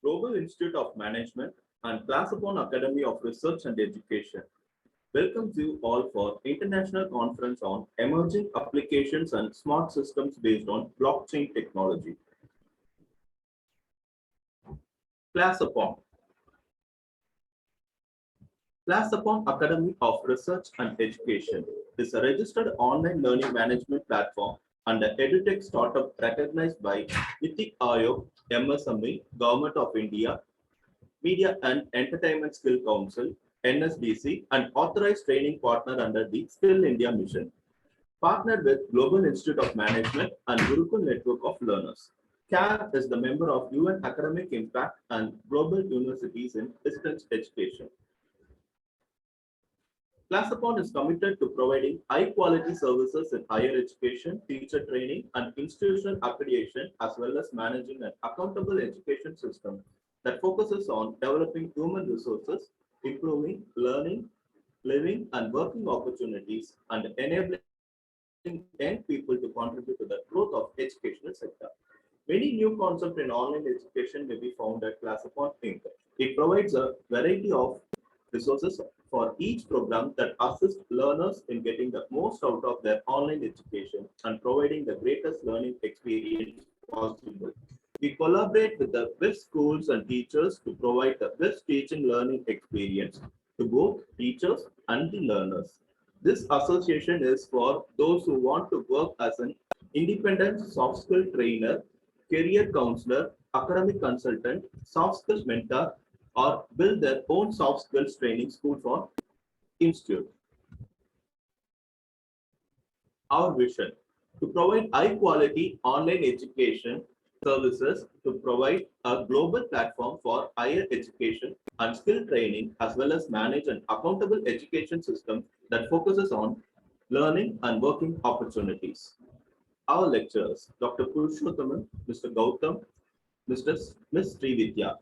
Global Institute of Management and Class upon Academy of Research and Education welcomes you all for International Conference on Emerging Applications and Smart Systems based on Blockchain Technology. Class upon Academy of Research and Education is a registered online learning management platform and an edutech startup recognized by NITI Aayog, MSME, Government of India, Media and Entertainment Skill Council, NSDC, and authorized training partner under the Skill India Mission. Partnered with Global Institute of Management and Gurukul Network of Learners. CAR is the member of UN Academic Impact and Global Universities in Distance Education. ClassUpon is committed to providing high-quality services in higher education, teacher training, and institutional accreditation, as well as managing an accountable education system that focuses on developing human resources, improving learning, living, and working opportunities, and enabling young people to contribute to the growth of educational sector. Many new concepts in online education may be found at ClassUpon Inc. It provides a variety of resources for each program that assist learners in getting the most out of their online education and providing the greatest learning experience possible. We collaborate with the best schools and teachers to provide the best teaching learning experience to both teachers and the learners. This association is for those who want to work as an independent soft skill trainer, career counselor, academic consultant, soft skills mentor, or build their own soft skills training school for institute. Our vision to provide high quality online education services to provide a global platform for higher education and skill training, as well as manage an accountable education system that focuses on learning and working opportunities. Our lecturers, Dr. Purushothaman, Mr. Gautam, Ms. Srividya.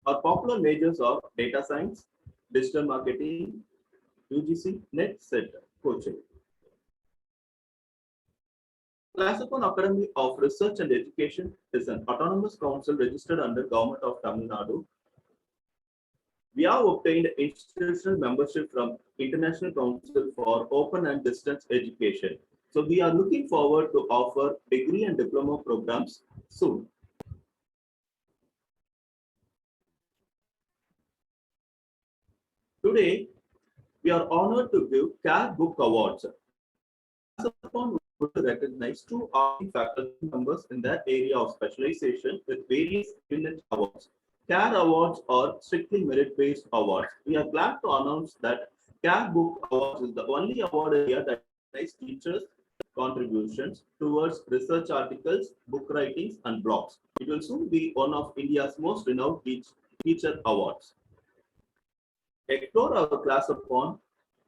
Our popular majors are data science, digital marketing, UGC, Net, Set, coaching. ClassUpon Academy of Research and Education is an autonomous council registered under Government of Tamil Nadu. We have obtained institutional membership from International Council for Open and Distance Education. So we are looking forward to offer degree and diploma programs soon. Today, we are honored to give CAR Book Awards. ClassUpon would recognize two faculty members in their area of specialization with various unit awards. CAR Awards are strictly merit-based awards. We are glad to announce that CAR Book Awards is the only award area that recognizes teachers' contributions towards research articles, book writings, and blogs. It will soon be one of India's most renowned teacher awards. Explore our ClassUpon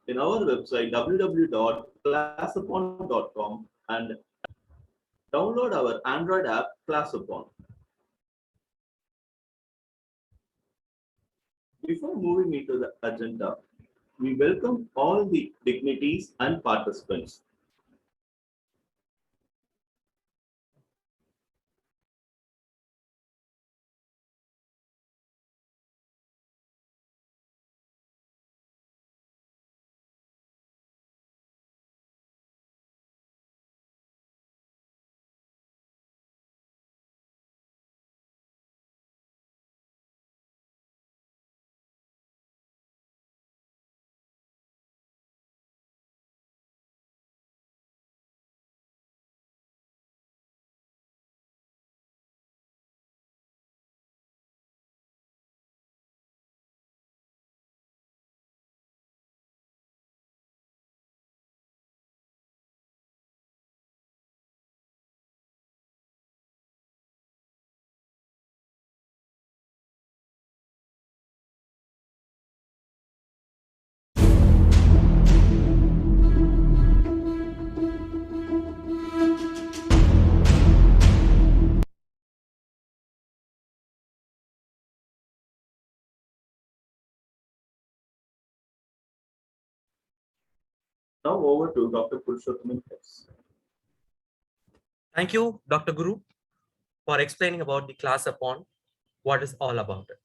in our website www.classupon.com and download our Android app ClassUpon. Before moving into the agenda, we welcome all the dignitaries and participants. Now over to Dr. Purushothaman. Thank you, Dr. Guru. for explaining about the class upon what is all about it.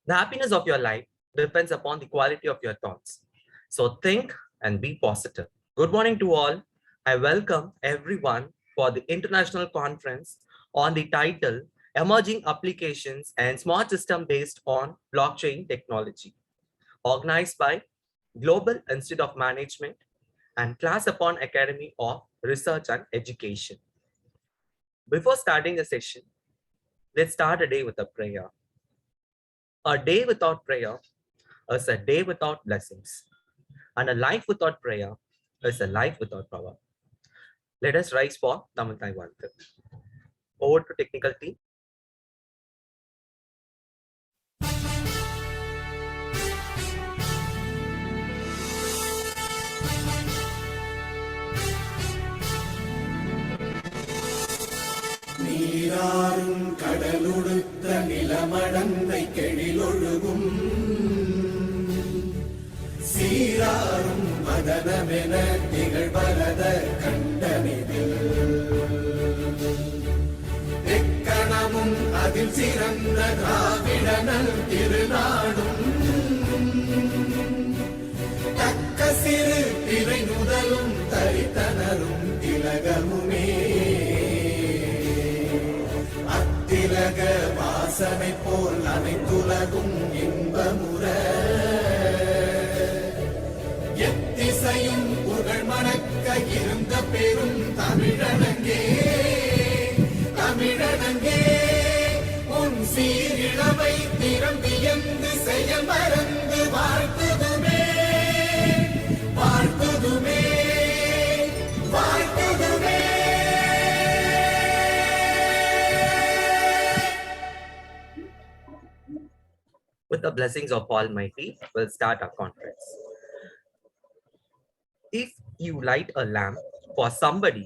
The happiness of your life depends upon the quality of your thoughts. So think and be positive. Good morning to all. I welcome everyone for the international conference on the title Emerging Applications and Smart System Based on Blockchain Technology, organized by Global Institute of Management and Class Upon Academy of Research and Education. Before starting the session, let's start a day with a prayer. A day without prayer is a day without blessings, and a life without prayer is a life without power. Let us rise for Tamil Taiwan. Over to technical team. நீராறும் கடலுடுத்த நிலமடந்தை கெழிலொழுகும் சீராறும் மதனமென திகழ்வரத கண்டனிதில் எக்கணமும் அதில் சிறந்த திராவிடனல் திருநாடும் தக்க சிறு பிறை முதலும் தரித்தனரும் திலகமுமே திலக வாசனை போல் அனைத்துலகும் இன்பமுற எத்திசையும் புகழ் மணக்க இருந்த பெரும் தமிழனங்கே தமிழனங்கே உன் சீரிழமை திறம் வியந்து செயல் மறந்து வாழ்த்துதுமே வாழ்த்துதுமே வாழ்த்துதுமே. With the blessings of Almighty, we'll start our conference. If you light a lamp for somebody,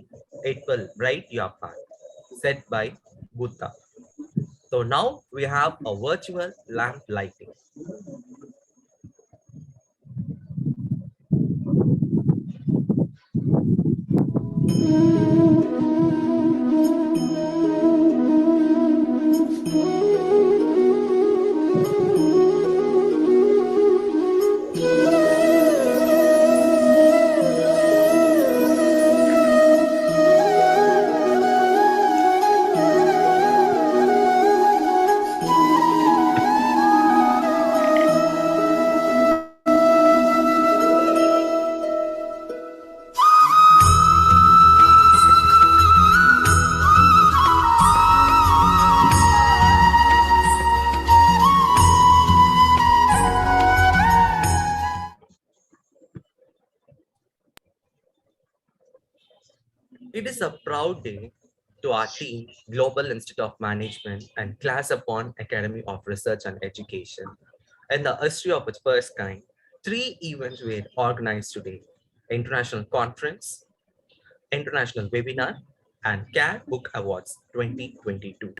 it will bright your path, said by Buddha. So now we have a virtual lamp lighting. It is a proud day to our team, Global Institute of Management and Class Upon Academy of Research and Education. In the history of its first kind, 3 events were organized today: International Conference, International Webinar, and CAD Book Awards 2022.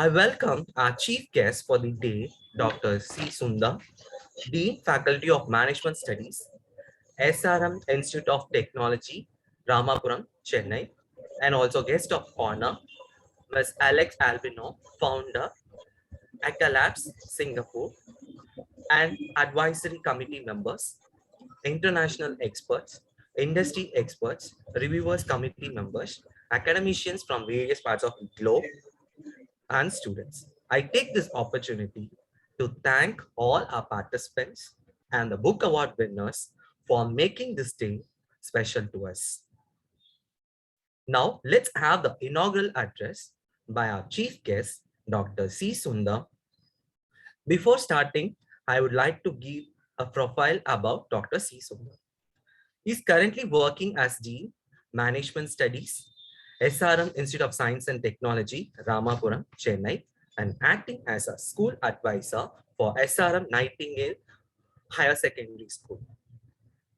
I welcome our chief guest for the day, Dr. C. Sundar, Dean Faculty of Management Studies, SRM Institute of Technology, Ramapuram, Chennai, and also guest of honor, Ms. Alex Albino, founder, Acta Labs, Singapore, and advisory committee members, international experts, industry experts, reviewers committee members, academicians from various parts of the globe, and students. I take this opportunity to thank all our participants and the book award winners for making this day special to us. Now, let's have the inaugural address by our chief guest, Dr. C. Sundar. Before starting, I would like to give a profile about Dr. C. Sundar. He is currently working as Dean, Management Studies, SRM Institute of Science and Technology, Ramapuram, Chennai, and acting as a school advisor for SRM Nightingale Higher Secondary School.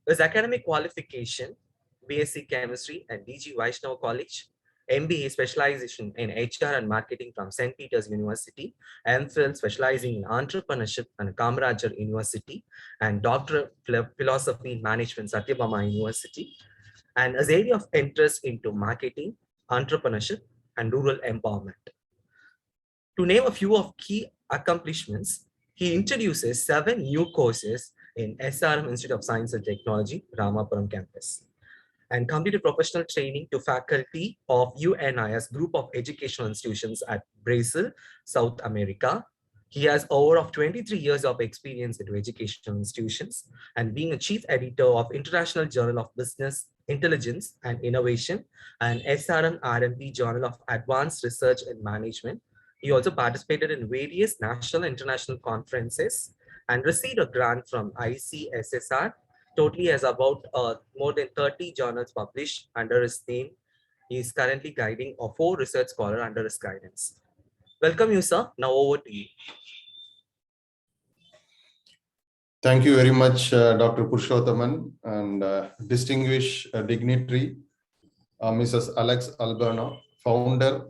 His academic qualification, BSc Chemistry at DG Vaishnav College, MBA specialization in HR and marketing from St. Peter's University, MPhil specializing in entrepreneurship and Kamarajar University, and Doctor of Philosophy in Management, Satyabama University. And his area of interest into marketing, entrepreneurship, and rural empowerment. To name a few of key accomplishments, he introduces 7 new courses in SRM Institute of Science and Technology, Ramapuram campus, and completed professional training to faculty of UNIS group of educational institutions at Brazil, South America. He has over of 23 years of experience into educational institutions and being a chief editor of International Journal of Business Intelligence and Innovation and SRM RMP Journal of Advanced Research and Management. He also participated in various national and international conferences and received a grant from ICSSR. Totally has about more than 30 journals published under his name. He is currently guiding a 4 research scholar under his guidance. Welcome you, sir. Now over to you. Thank you very much, Dr. Purushothaman, and distinguished dignitary, Mrs. Alex Alberno, founder,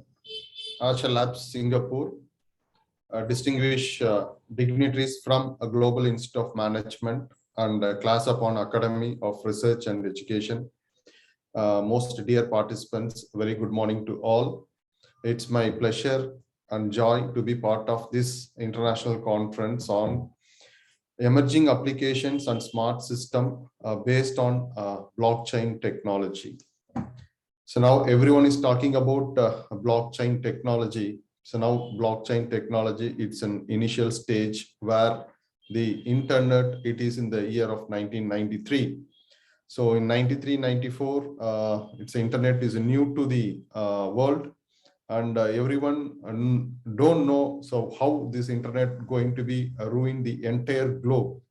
Asha Labs Singapore, distinguished dignitaries from a Global Institute of Management and Class Upon Academy of Research and Education. Most dear participants, very good morning to all. It's my pleasure and joy to be part of this international conference on emerging applications and smart system based on blockchain technology. So now everyone is talking about blockchain technology. So now blockchain technology, it's an initial stage where the internet, it is in the year of 1993. So in 93, 94, it's internet is new to the world, and everyone don't know so how this internet going to be ruin the entire globe.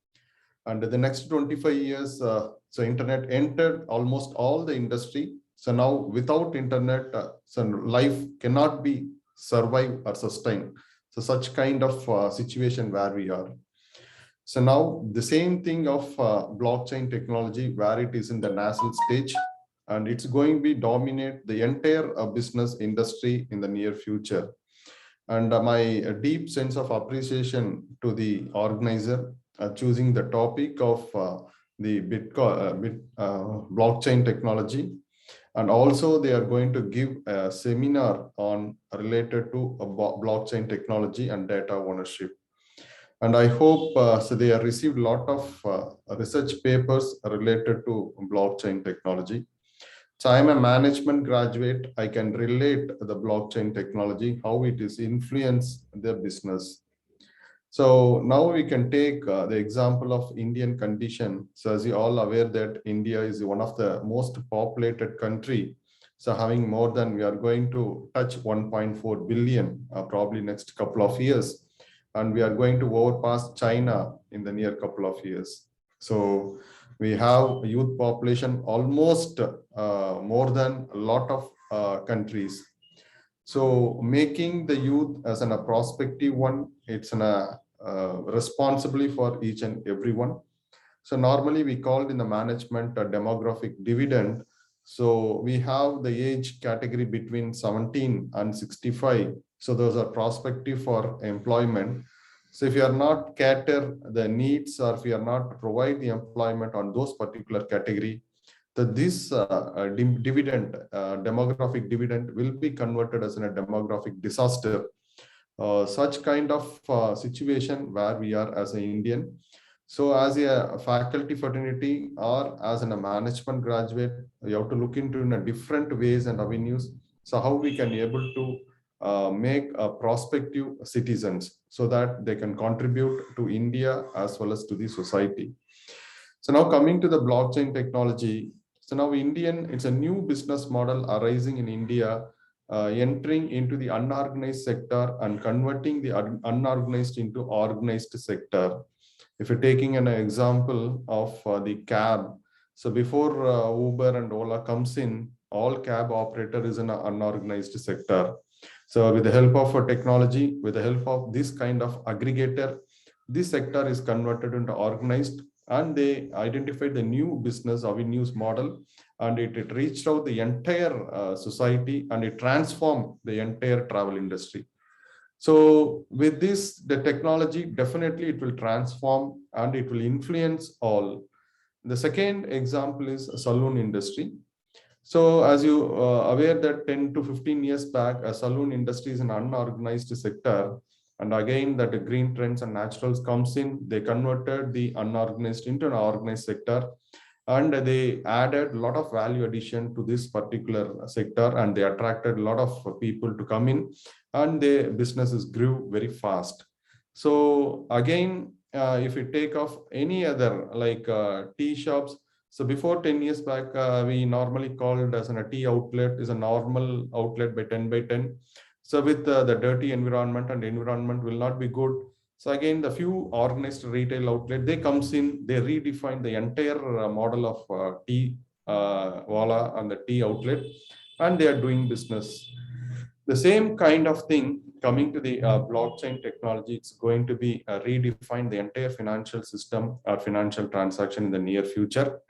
And the next 25 years, so internet entered almost all the industry. So now without internet, so life cannot be survive or sustain. So such kind of situation where we are. So now the same thing of blockchain technology where it is in the nascent stage, and it's going to be dominate the entire business industry in the near future. And my deep sense of appreciation to the organizer choosing the topic of the blockchain technology, and also they are going to give a seminar on related to blockchain technology and data ownership. And I hope so they have received a lot of research papers related to blockchain technology. So I'm a management graduate. I can relate the blockchain technology, how it is influence the business. So now we can take the example of Indian condition. So as you all aware that India is one of the most populated country. So having more than, we are going to touch 1.4 billion probably next couple of years. And we are going to overpass China in the near couple of years. So we have a youth population almost more than a lot of countries. So making the youth as a prospective one, it's a responsibility for each and everyone. So normally we called in the management a demographic dividend. So we have the age category between 17 and 65. So those are prospective for employment. So if you are not cater the needs, or if you are not provide the employment on those particular category, that this dividend, demographic dividend will be converted as a demographic disaster. Such kind of situation where we are as an Indian. So as a faculty fraternity or as a management graduate, you have to look into in a different ways and avenues. So how we can able to make prospective citizens so that they can contribute to India as well as to the society. So now coming to the blockchain technology. So now it's a new business model arising in India, entering into the unorganized sector and converting the unorganized into organized sector. If you're taking an example of the cab, so before Uber and Ola comes in, all cab operator is in an unorganized sector. So with the help of technology, with the help of this kind of aggregator, this sector is converted into organized, and they identified the new business avenues model, and it reached out the entire society, and it transformed the entire travel industry. So with this, the technology, definitely it will transform and it will influence all. The second example is a saloon industry. So as you aware that 10 to 15 years back, a saloon industry is an unorganized sector. And again, that the green trends and naturals comes in, they converted the unorganized into an organized sector. And they added a lot of value addition to this particular sector, and they attracted a lot of people to come in, and the businesses grew very fast. So again, if you take off any other like tea shops, so before 10 years back, we normally called as a tea outlet is a normal outlet by 10 by 10. So with the dirty environment, and environment will not be good. So again, the few organized retail outlet, they comes in, they redefine the entire model of tea wala and the tea outlet, and they are doing business. The same kind of thing coming to the blockchain technology, it's going to be redefine the entire financial system or financial transaction in the near future.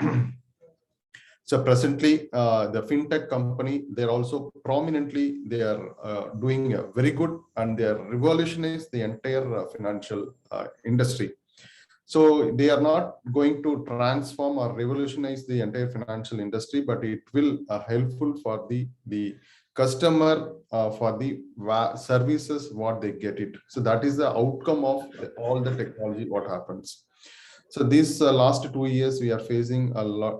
So presently, the fintech company, they're also prominently, they are doing very good, and they are revolutionized the entire financial industry. So they are not going to transform or revolutionize the entire financial industry, but it will helpful for the customer for the services what they get it. So that is the outcome of all the technology what happens. So these last 2 years, we are facing a lot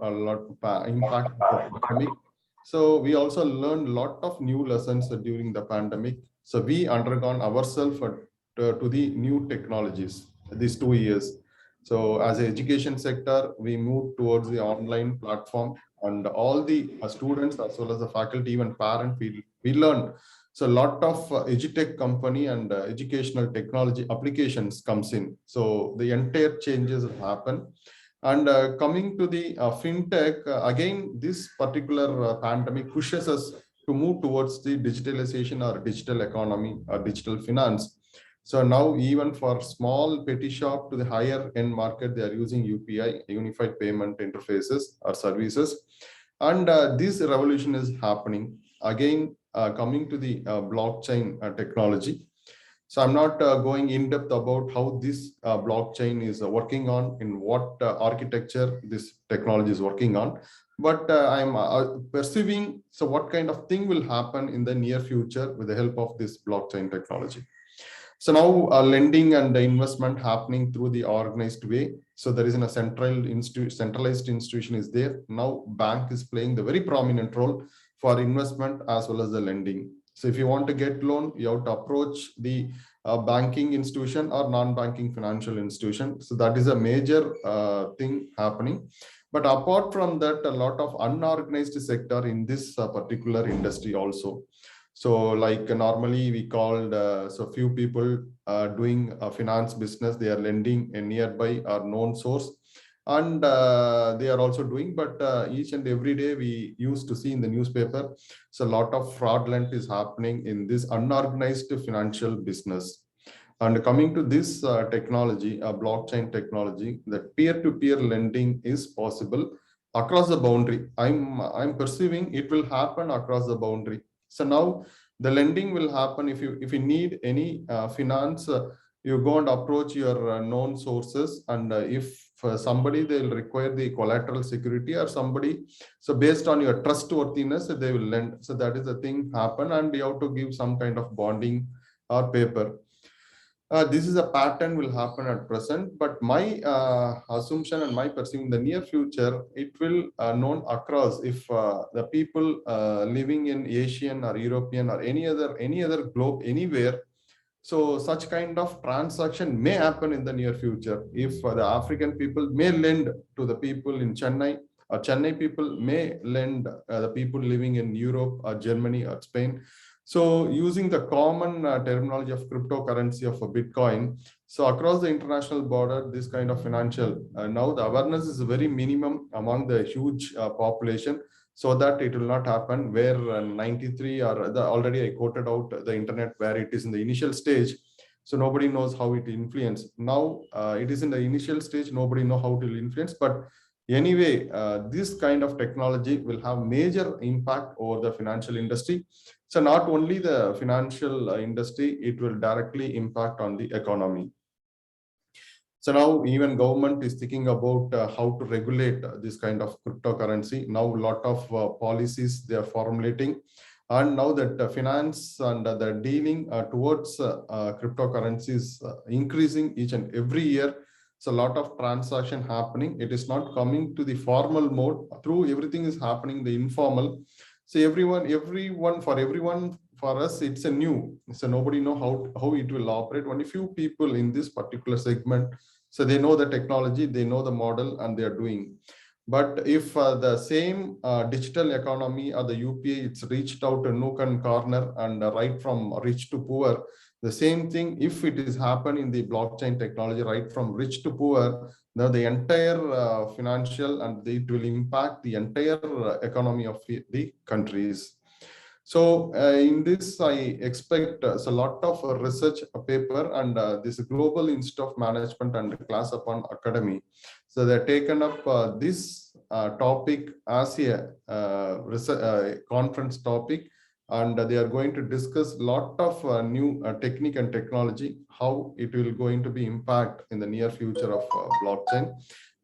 impact of the pandemic. So we also learned a lot of new lessons during the pandemic. So we undergone ourselves to the new technologies these 2 years. So as an education sector, we moved towards the online platform, and all the students as well as the faculty, even parent, we learned. So a lot of edutech company and educational technology applications comes in. So the entire changes happen. And coming to the fintech, again, this particular pandemic pushes us to move towards the digitalization or digital economy or digital finance. So now even for small petty shop to the higher end market, they are using UPI, unified payment interfaces or services. And this revolution is happening. Again, coming to the blockchain technology. So I'm not going in depth about how this blockchain is working on, in what architecture this technology is working on, but I'm perceiving, so what kind of thing will happen in the near future with the help of this blockchain technology. So now lending and investment happening through the organized way. So there is a centralized institution is there. Now bank is playing the very prominent role for investment as well as the lending. So if you want to get loan, you have to approach the banking institution or non-banking financial institution. So that is a major thing happening. But apart from that, a lot of unorganized sector in this particular industry also. So like normally we called, so few people doing a finance business, they are lending a nearby or known source. And they are also doing, but each and every day we used to see in the newspaper, so a lot of fraudulent is happening in this unorganized financial business. And coming to this technology, blockchain technology, that peer-to-peer lending is possible across the boundary. I'm perceiving it will happen across the boundary. So now the lending will happen if you need any finance, you go and approach your known sources, and if somebody they'll require the collateral security or somebody, so based on your trustworthiness they will lend. So that is the thing happen, and you have to give some kind of bonding or paper. This is a pattern will happen at present, but my assumption and my perceiving in the near future, it will known across. If the people living in Asian or European or any other globe anywhere, so such kind of transaction may happen in the near future. If the African people may lend to the people in Chennai, or Chennai people may lend the people living in Europe or Germany or Spain. So using the common terminology of cryptocurrency of a Bitcoin, so across the international border, this kind of financial, now the awareness is very minimum among the huge population, so that it will not happen where 93 or already I quoted out the internet where it is in the initial stage. So nobody knows how it influence. Now it is in the initial stage, nobody know how it will influence, but anyway, this kind of technology will have major impact over the financial industry. So not only the financial industry, it will directly impact on the economy. So now even government is thinking about how to regulate this kind of cryptocurrency. Now a lot of policies they are formulating, and now that finance and the dealing towards cryptocurrencies increasing each and every year. So a lot of transaction happening. It is not coming to the formal mode. Through everything is happening the informal. So everyone for us it's a new. So nobody know how it will operate. Only few people in this particular segment. So they know the technology, they know the model, and they are doing. But if the same digital economy or the UPI, it's reached out a nook and corner and right from rich to poor, the same thing, if it is happen in the blockchain technology, right from rich to poor, now the entire financial and it will impact the entire economy of the countries. So in this, I expect a lot of research paper and this Global Institute of Management and Class Upon Academy. So they're taken up this topic as a conference topic, and they are going to discuss a lot of new technique and technology, how it will going to be impact in the near future of blockchain.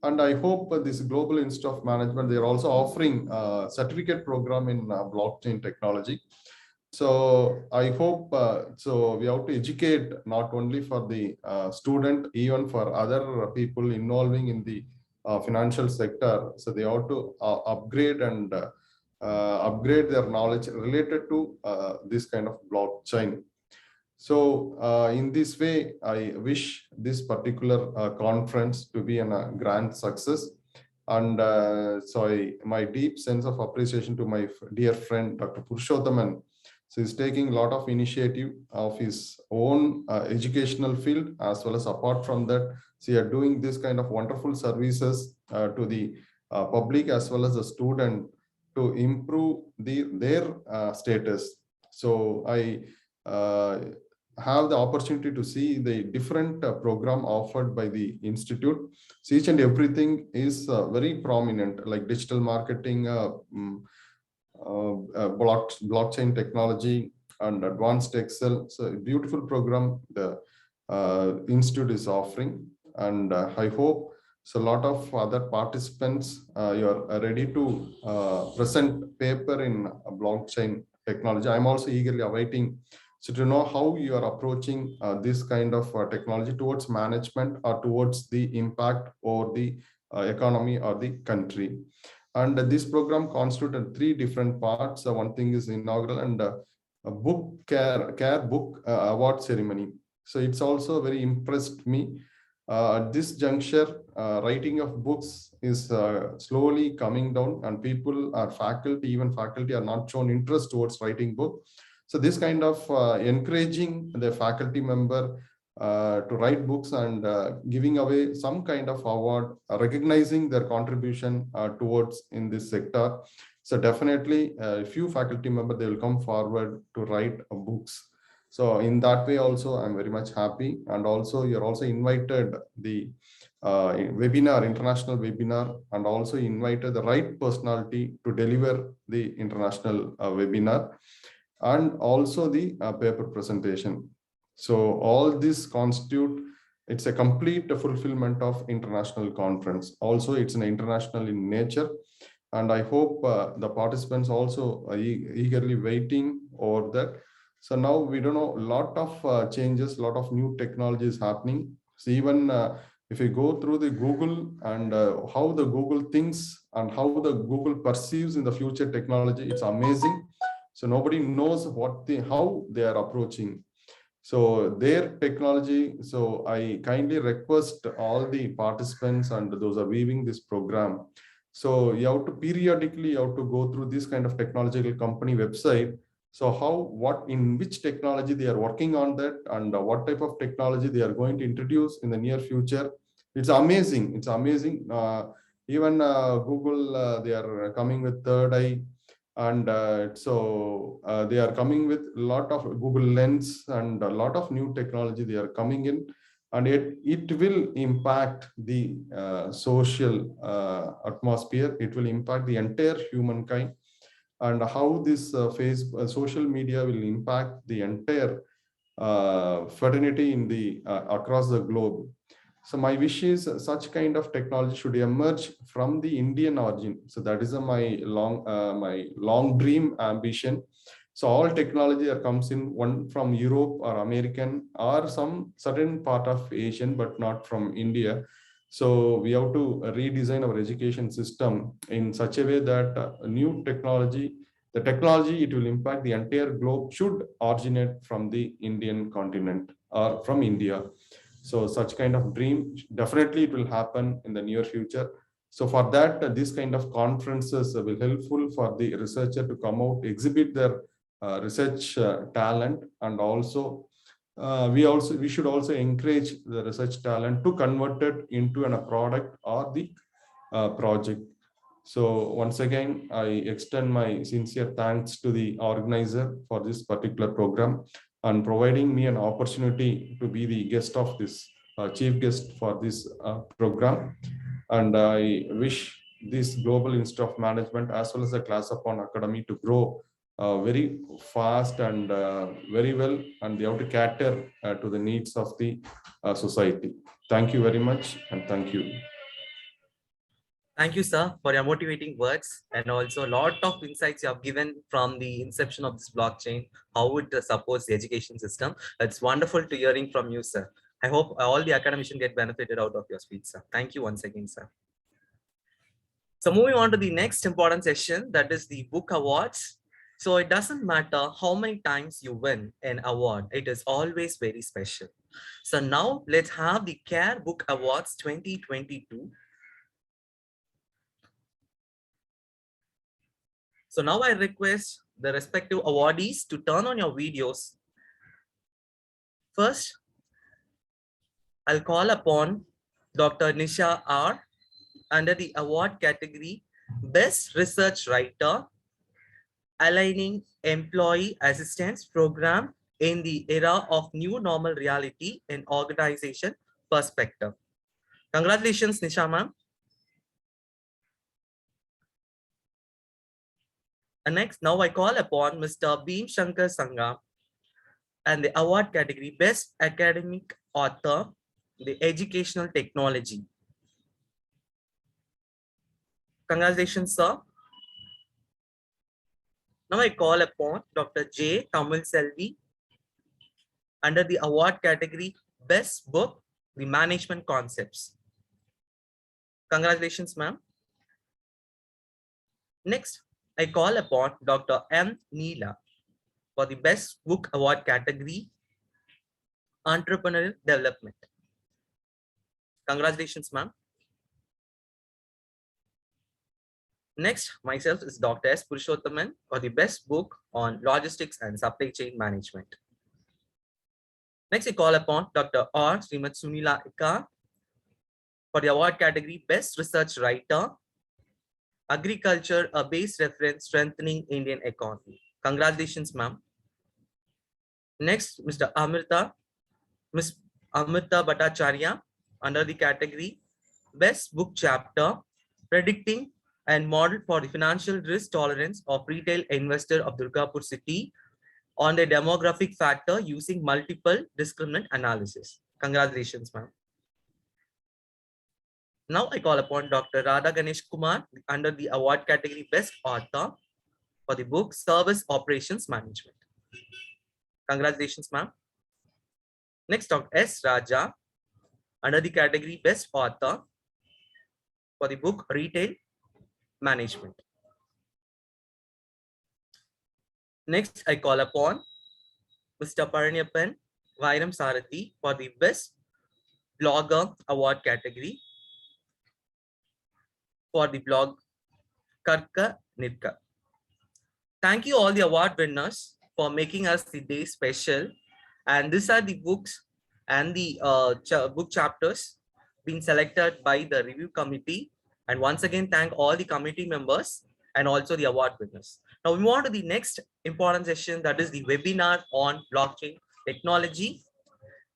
And I hope this Global Institute of Management, they are also offering a certificate program in blockchain technology. So I hope, so we have to educate not only for the student, even for other people involving in the financial sector. So they have to upgrade and upgrade their knowledge related to this kind of blockchain. So in this way, I wish this particular conference to be a grand success. And so my deep sense of appreciation to my dear friend, Dr. Purushothaman. So he's taking a lot of initiative of his own educational field, as well as apart from that, so are doing this kind of wonderful services to the public as well as the student to improve their status. So I have the opportunity to see the different program offered by the institute. So each and everything is very prominent, like digital marketing, blockchain technology, and advanced Excel. So a beautiful program the institute is offering, and I hope so a lot of other participants you are ready to present paper in blockchain technology. I'm also eagerly awaiting so to know how you are approaching this kind of technology towards management or towards the impact or the economy or the country. And this program constituted 3 different parts. One thing is inaugural and a book care book award ceremony. So it's also very impressed me. At this juncture, writing of books is slowly coming down, and people are faculty, even faculty are not shown interest towards writing book. So this kind of encouraging the faculty member to write books and giving away some kind of award, recognizing their contribution towards in this sector. So definitely a few faculty members, they will come forward to write books. So in that way also, I'm very much happy. And also you're also invited the webinar, international webinar, and also invited the right personality to deliver the international webinar, and also the paper presentation. So all this constitute, it's a complete fulfillment of international conference. Also, it's an international in nature. And I hope the participants also are eagerly waiting over that. So now we don't know a lot of changes, a lot of new technologies happening. So even if you go through the Google and how the Google thinks and how the Google perceives in the future technology, it's amazing. So nobody knows how they are approaching. So their technology. So I kindly request all the participants and those are viewing this program. So you have to periodically you have to go through this kind of technological company website. So in which technology they are working on that, and what type of technology they are going to introduce in the near future. It's amazing. It's amazing. Even Google, they are coming with third eye. And so they are coming with a lot of Google Lens and a lot of new technology they are coming in, and it will impact the social atmosphere. It will impact the entire humankind, and how this social media will impact the entire fraternity in the across the globe. So my wish is such kind of technology should emerge from the Indian origin. So that is my long dream ambition. So all technology that comes in one from Europe or American or some certain part of Asian, but not from India. So we have to redesign our education system in such a way that new technology, the technology it will impact the entire globe should originate from the Indian continent or from India. So such kind of dream, definitely it will happen in the near future. So for that, this kind of conferences will helpful for the researcher to come out, exhibit their research talent, and also we should also encourage the research talent to convert it into a product or the project. So once again, I extend my sincere thanks to the organizer for this particular program and providing me an opportunity to be the guest of this chief guest for this program. And I wish this Global Institute of Management as well as the Class Upon Academy to grow very fast and very well, and they have to cater to the needs of the society. Thank you very much, and thank you. Thank you, sir, for your motivating words and also a lot of insights you have given from the inception of this blockchain, how it supports the education system. It's wonderful to hearing from you, sir. I hope all the academicians get benefited out of your speech, sir. Thank you once again, sir. So moving on to the next important session, that is the book awards. So it doesn't matter how many times you win an award, it is always very special. So now let's have the CARE Book Awards 2022. So now I request the respective awardees to turn on your videos. First, I'll call upon Dr. Nisha R. under the award category Best Research Writer, Aligning Employee Assistance Program in the Era of New Normal Reality in Organization Perspective. Congratulations, Nisha ma'am. And next, now I call upon Mr. Beam Shankar Sangha and the award category Best Academic Author, the Educational Technology. Congratulations, sir. Now I call upon Dr. J. Tamil Selvi under the award category Best Book, the Management Concepts. Congratulations, ma'am. Next, I call upon Dr. M. Neela for the Best Book Award category, Entrepreneurial Development. Congratulations, ma'am. Next, myself is Dr. S. Purushothaman for the Best Book on Logistics and Supply Chain Management. Next, I call upon Dr. R. Srimat Sunila Ika for the award category Best Research Writer, Agriculture, a Base Reference Strengthening Indian Economy. Congratulations, ma'am. Next, Ms. Amrita Bhattacharya under the category Best Book Chapter, Predicting and Model for the Financial Risk Tolerance of Retail Investor of Durgapur City on the Demographic Factor using Multiple Discriminant Analysis. Congratulations, ma'am. Now I call upon Dr. Radha Ganesh Kumar under the award category Best Author for the book Service Operations Management. Congratulations, ma'am. Next, Dr. S. Raja under the category Best Author for the book Retail Management. Next, I call upon Mr. Paranyapan Vairam Sarathi for the Best Blogger Award category for the blog Karka Nirka. Thank you all the award winners for making us the day special. And these are the books and the book chapters being selected by the review committee. And once again, thank all the committee members and also the award winners. Now we move on to the next important session, that is the webinar on blockchain technology.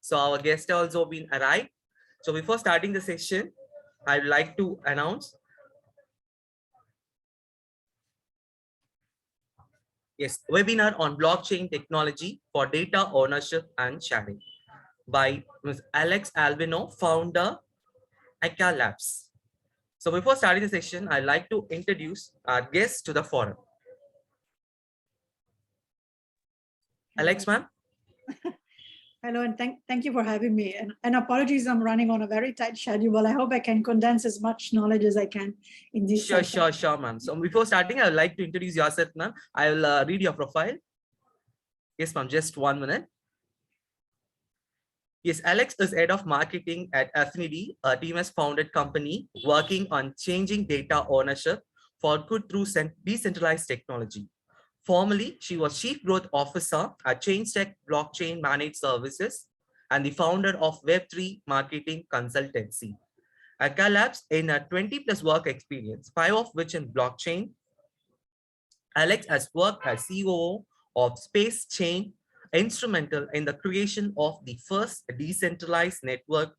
So our guest also been arrived. So before starting the session, I would like to announce. Yes, webinar on blockchain technology for data ownership and sharing. by Ms. Alex Albino, founder, ICGIM Labs. So before starting the session, I'd like to introduce our guests to the forum. Alex, ma'am. Hello, and thank you for having me. And apologies, I'm running on a very tight schedule. I hope I can condense as much knowledge as I can in this session. Sure, ma'am. So before starting, I would like to introduce yourself, ma'am. I will read your profile. Yes, ma'am, just 1 minute. Yes, Alex is head of marketing at Affinity, a TMS-founded company working on changing data ownership for good through decentralized technology. Formerly, she was Chief Growth Officer at ChangeTech Blockchain Managed Services and the founder of Web3 Marketing Consultancy. At Labs, in a 20+ work experience, 5 of which in blockchain, Alex has worked as COO of Space Chain, instrumental in the creation of the first decentralized network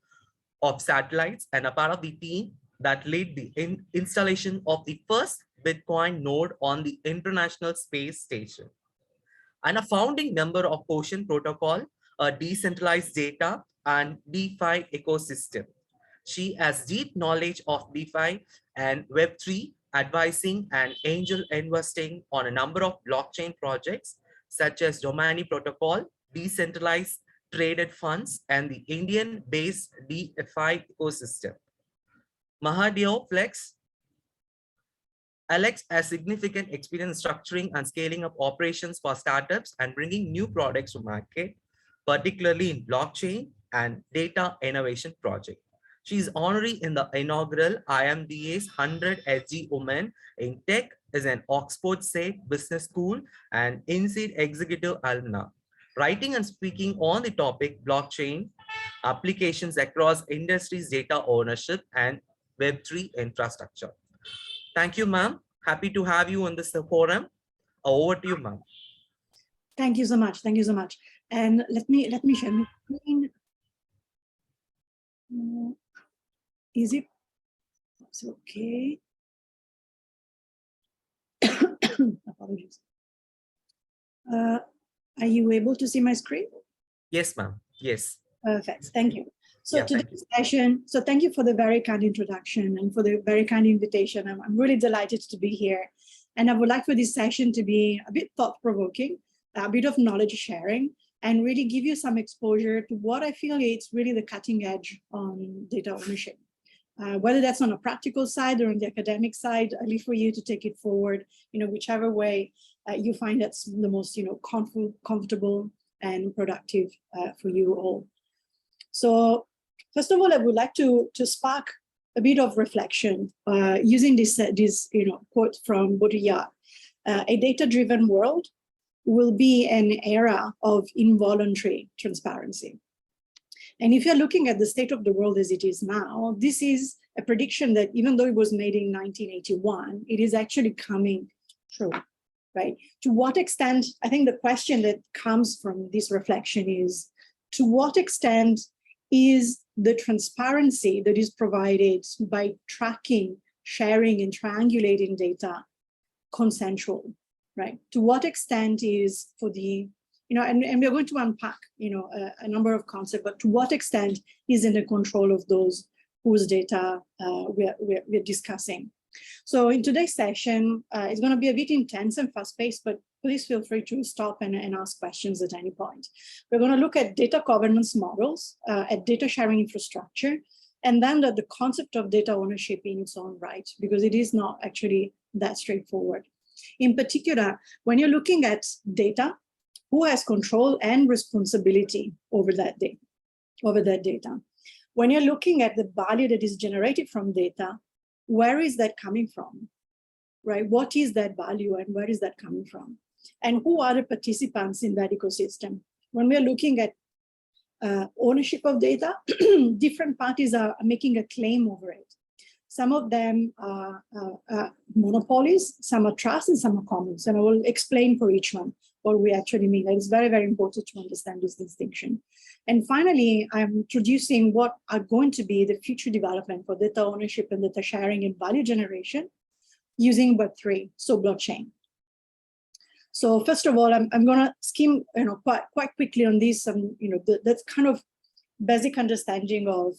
of satellites, and a part of the team that led the installation of the first Bitcoin node on the International Space Station, and a founding member of Ocean Protocol, a decentralized data and DeFi ecosystem. She has deep knowledge of DeFi and Web3, advising and angel investing on a number of blockchain projects such as Domani Protocol, decentralized traded funds, and the Indian-based DeFi ecosystem. Mahadeo Flex. Alex has significant experience structuring and scaling up operations for startups and bringing new products to market, particularly in blockchain and data innovation project. She is honorary in the inaugural IMDA's 100 SG Women in Tech, is an Oxford State Business School and INSEAD Executive Alumna, writing and speaking on the topic blockchain applications across industries, data ownership, and Web3 infrastructure. Thank you, ma'am. Happy to have you on this forum. Over to you, ma'am. Thank you so much. Thank you so much. And let me share my screen. Is it okay? Apologies. Are you able to see my screen? Yes, ma'am. Yes. Perfect. Thank you. So Yeah, today's session, so thank you for the very kind introduction and for the very kind invitation. I'm really delighted to be here. And I would like for this session to be a bit thought-provoking, a bit of knowledge sharing, and really give you some exposure to what I feel is really the cutting edge on data ownership. Whether that's on a practical side or on the academic side, I leave for you to take it forward, whichever way you find that's the most, comfortable and productive for you all. So first of all, I would like to spark a bit of reflection using this quote from Baudrillard. A data-driven world will be an era of involuntary transparency. And if you're looking at the state of the world as it is now, this is a prediction that even though it was made in 1981, it is actually coming true, right? To what extent, I think the question that comes from this reflection is, to what extent is the transparency that is provided by tracking, sharing, and triangulating data consensual, right? To what extent is for the, and we're going to unpack, a number of concepts, but to what extent is in the control of those whose data we're discussing. So in today's session, it's going to be a bit intense and fast-paced, but please feel free to stop and ask questions at any point. We're going to look at data governance models, at data sharing infrastructure, and then the concept of data ownership in its own right, because it is not actually that straightforward. In particular, when you're looking at data, who has control and responsibility over that data? When you're looking at the value that is generated from data, where is that coming from, right? What is that value and where is that coming from? And who are the participants in that ecosystem? When we're looking at ownership of data, different parties are making a claim over it. Some of them are monopolies, some are trusts, and some are commons. And I will explain for each one what we actually mean. It's very, very important to understand this distinction. And finally, I'm introducing what are going to be the future development for data ownership and data sharing and value generation using Web3, so blockchain. So first of all, I'm going to skim quite quickly on this. That's kind of basic understanding of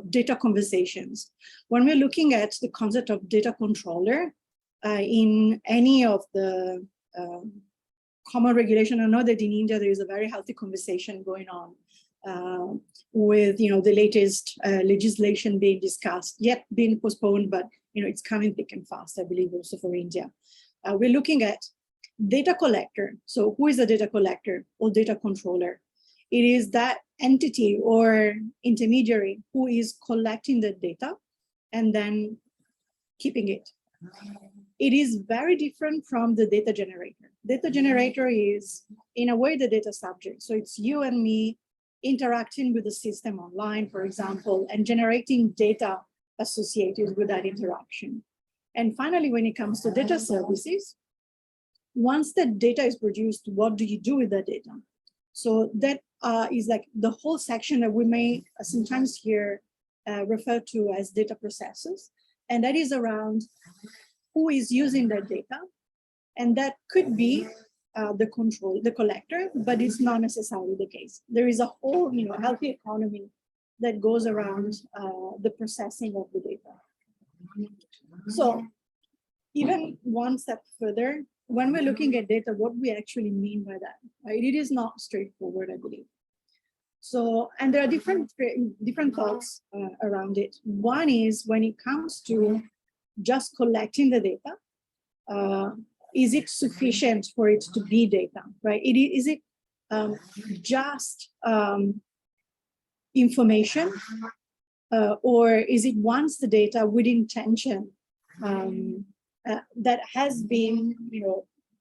data conversations. When we're looking at the concept of data controller in any of the common regulation, I know that in India there is a very healthy conversation going on with the latest legislation being discussed, yet being postponed, but it's coming thick and fast, I believe, also for India. We're looking at data collector. So who is a data collector or data controller? It is that entity or intermediary who is collecting the data and then keeping it. It is very different from the data generator. Data generator is, in a way, the data subject. So it's you and me interacting with the system online, for example, and generating data associated with that interaction. And finally, when it comes to data services, once the data is produced, what do you do with the data? So that is like the whole section that we may sometimes here refer to as data processes. And that is around who is using that data. And that could be the collector, but it's not necessarily the case. There is a whole healthy economy that goes around the processing of the data. So even one step further, when we're looking at data, what we actually mean by that, right? It is not straightforward, I believe. So, and there are different thoughts around it. One is when it comes to just collecting the data, is it sufficient for it to be data, right? Is it just information, or is it once the data with intention that has been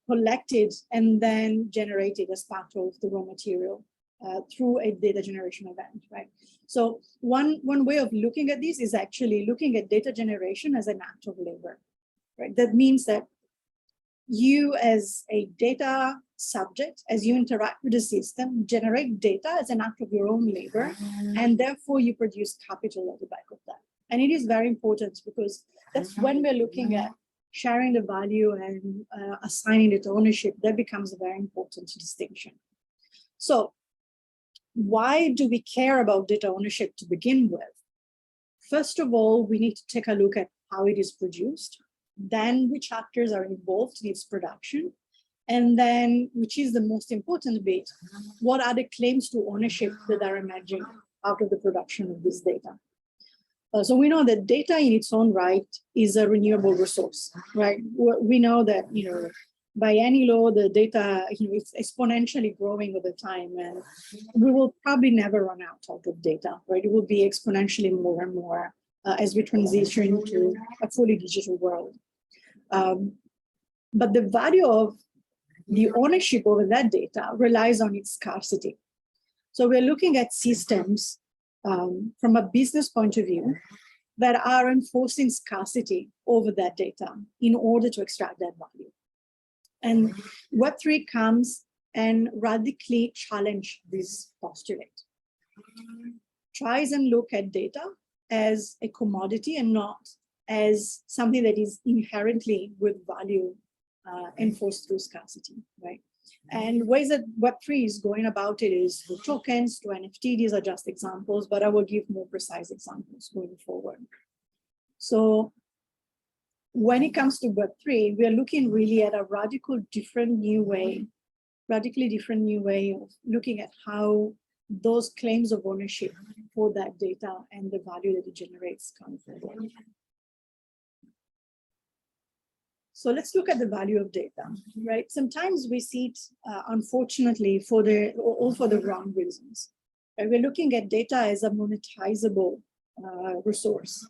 collected and then generated as part of the raw material through a data generation event, right? So one way of looking at this is actually looking at data generation as an act of labor, right? That means that you as a data subject, as you interact with the system, generate data as an act of your own labor, and therefore you produce capital at the back of that. And it is very important because that's when we're looking at sharing the value and assigning it ownership, that becomes a very important distinction. So why do we care about data ownership to begin with? First of all, we need to take a look at how it is produced, then which actors are involved in its production, and then, which is the most important bit, what are the claims to ownership that are emerging out of the production of this data? So we know that data in its own right is a renewable resource, right? We know that, by any law, the data, it's exponentially growing over time, and we will probably never run out of data, right? It will be exponentially more and more as we transition to a fully digital world. But the value of the ownership over that data relies on its scarcity. So we're looking at systems from a business point of view that are enforcing scarcity over that data in order to extract that value. And Web3 comes and radically challenge this postulate. Tries and look at data as a commodity and not as something that is inherently with value enforced through scarcity, right? And ways that Web3 is going about it is through tokens, through NFT. These are just examples, but I will give more precise examples going forward. So when it comes to Web3, we are looking really at a radically different new way of looking at how those claims of ownership for that data and the value that it generates come forward. So let's look at the value of data, right? Sometimes we see it, unfortunately, for the wrong reasons. Right? We're looking at data as a monetizable resource.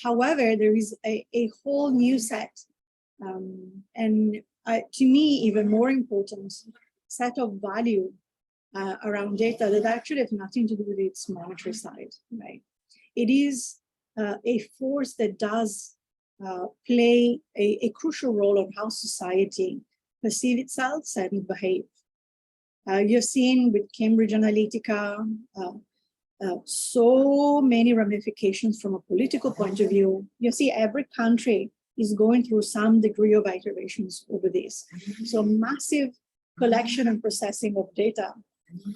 However, there is a whole new set, and to me, even more important, set of value around data that actually have nothing to do with its monetary side, right? It is a force that does play a crucial role of how society perceive itself and behave. You've seen with Cambridge Analytica, so many ramifications from a political point of view. You see every country is going through some degree of iterations over this. So massive collection and processing of data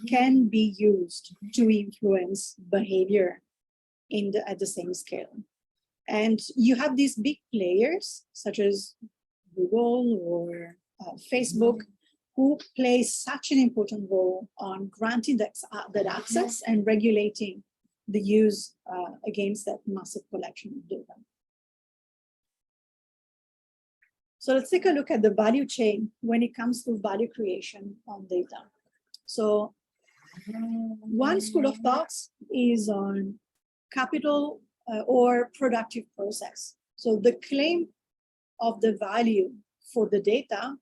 can be used to influence behavior at the same scale. And you have these big players such as Google or Facebook, who play such an important role on granting that access and regulating the use against that massive collection of data. So let's take a look at the value chain when it comes to value creation on data. So one school of thoughts is on capital or productive process. So the claim of the value for the data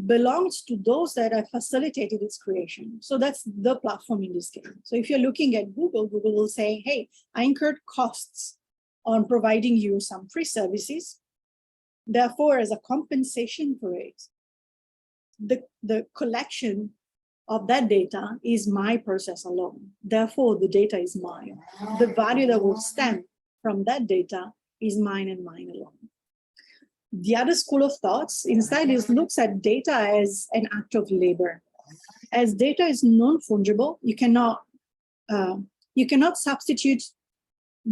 belongs to those that have facilitated its creation. So that's the platform in this case. So if you're looking at Google, Google will say, hey, I incurred costs on providing you some free services. Therefore, as a compensation for it, the collection of that data is my process alone. Therefore, the data is mine. The value that will stem from that data is mine and mine alone. The other school of thoughts instead looks at data as an act of labor. As data is non-fungible, you cannot substitute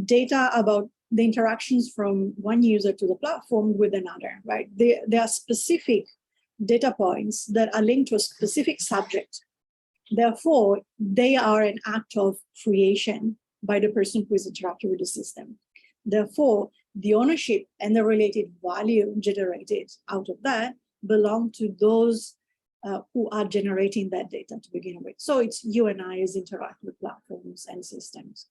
data about the interactions from one user to the platform with another, right? There are specific data points that are linked to a specific subject. Therefore, they are an act of creation by the person who is interacting with the system. Therefore, the ownership and the related value generated out of that belong to those who are generating that data to begin with. So it's you and I as interact with platforms and systems.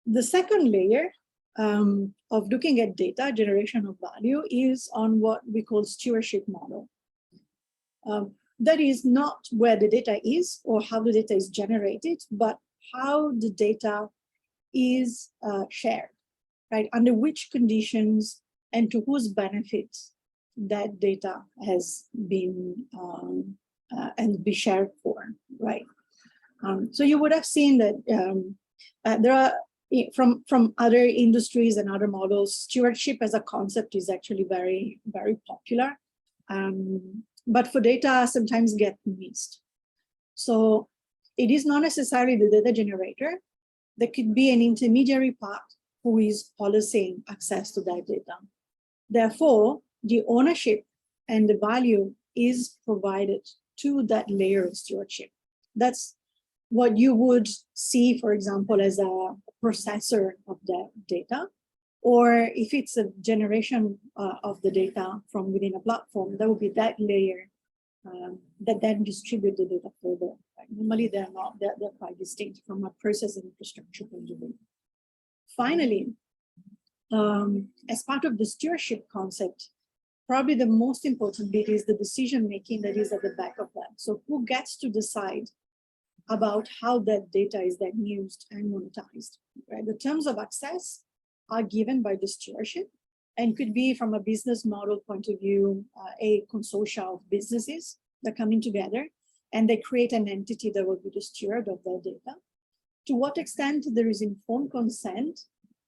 The second layer of looking at data generation of value is on what we call stewardship model. That is not where the data is or how the data is generated, but how the data is shared, right? Under which conditions and to whose benefits that data has been and be shared for, right? So you would have seen that there are from other industries and other models, stewardship as a concept is actually very, very popular. But for data, sometimes get missed. So it is not necessarily the data generator. There could be an intermediary part who is policing access to that data. Therefore, the ownership and the value is provided to that layer of stewardship. That's what you would see, for example, as a processor of that data, or if it's a generation of the data from within a platform, that would be that layer that then distribute the data further. Right? Normally, they're not, they're quite distinct from a processing infrastructure point of view. Finally, as part of the stewardship concept, probably the most important bit is the decision-making that is at the back of that. So who gets to decide about how that data is then used and monetized, right? The terms of access are given by the stewardship and could be from a business model point of view, a consortia of businesses that come in together and they create an entity that will be the steward of their data. To what extent there is informed consent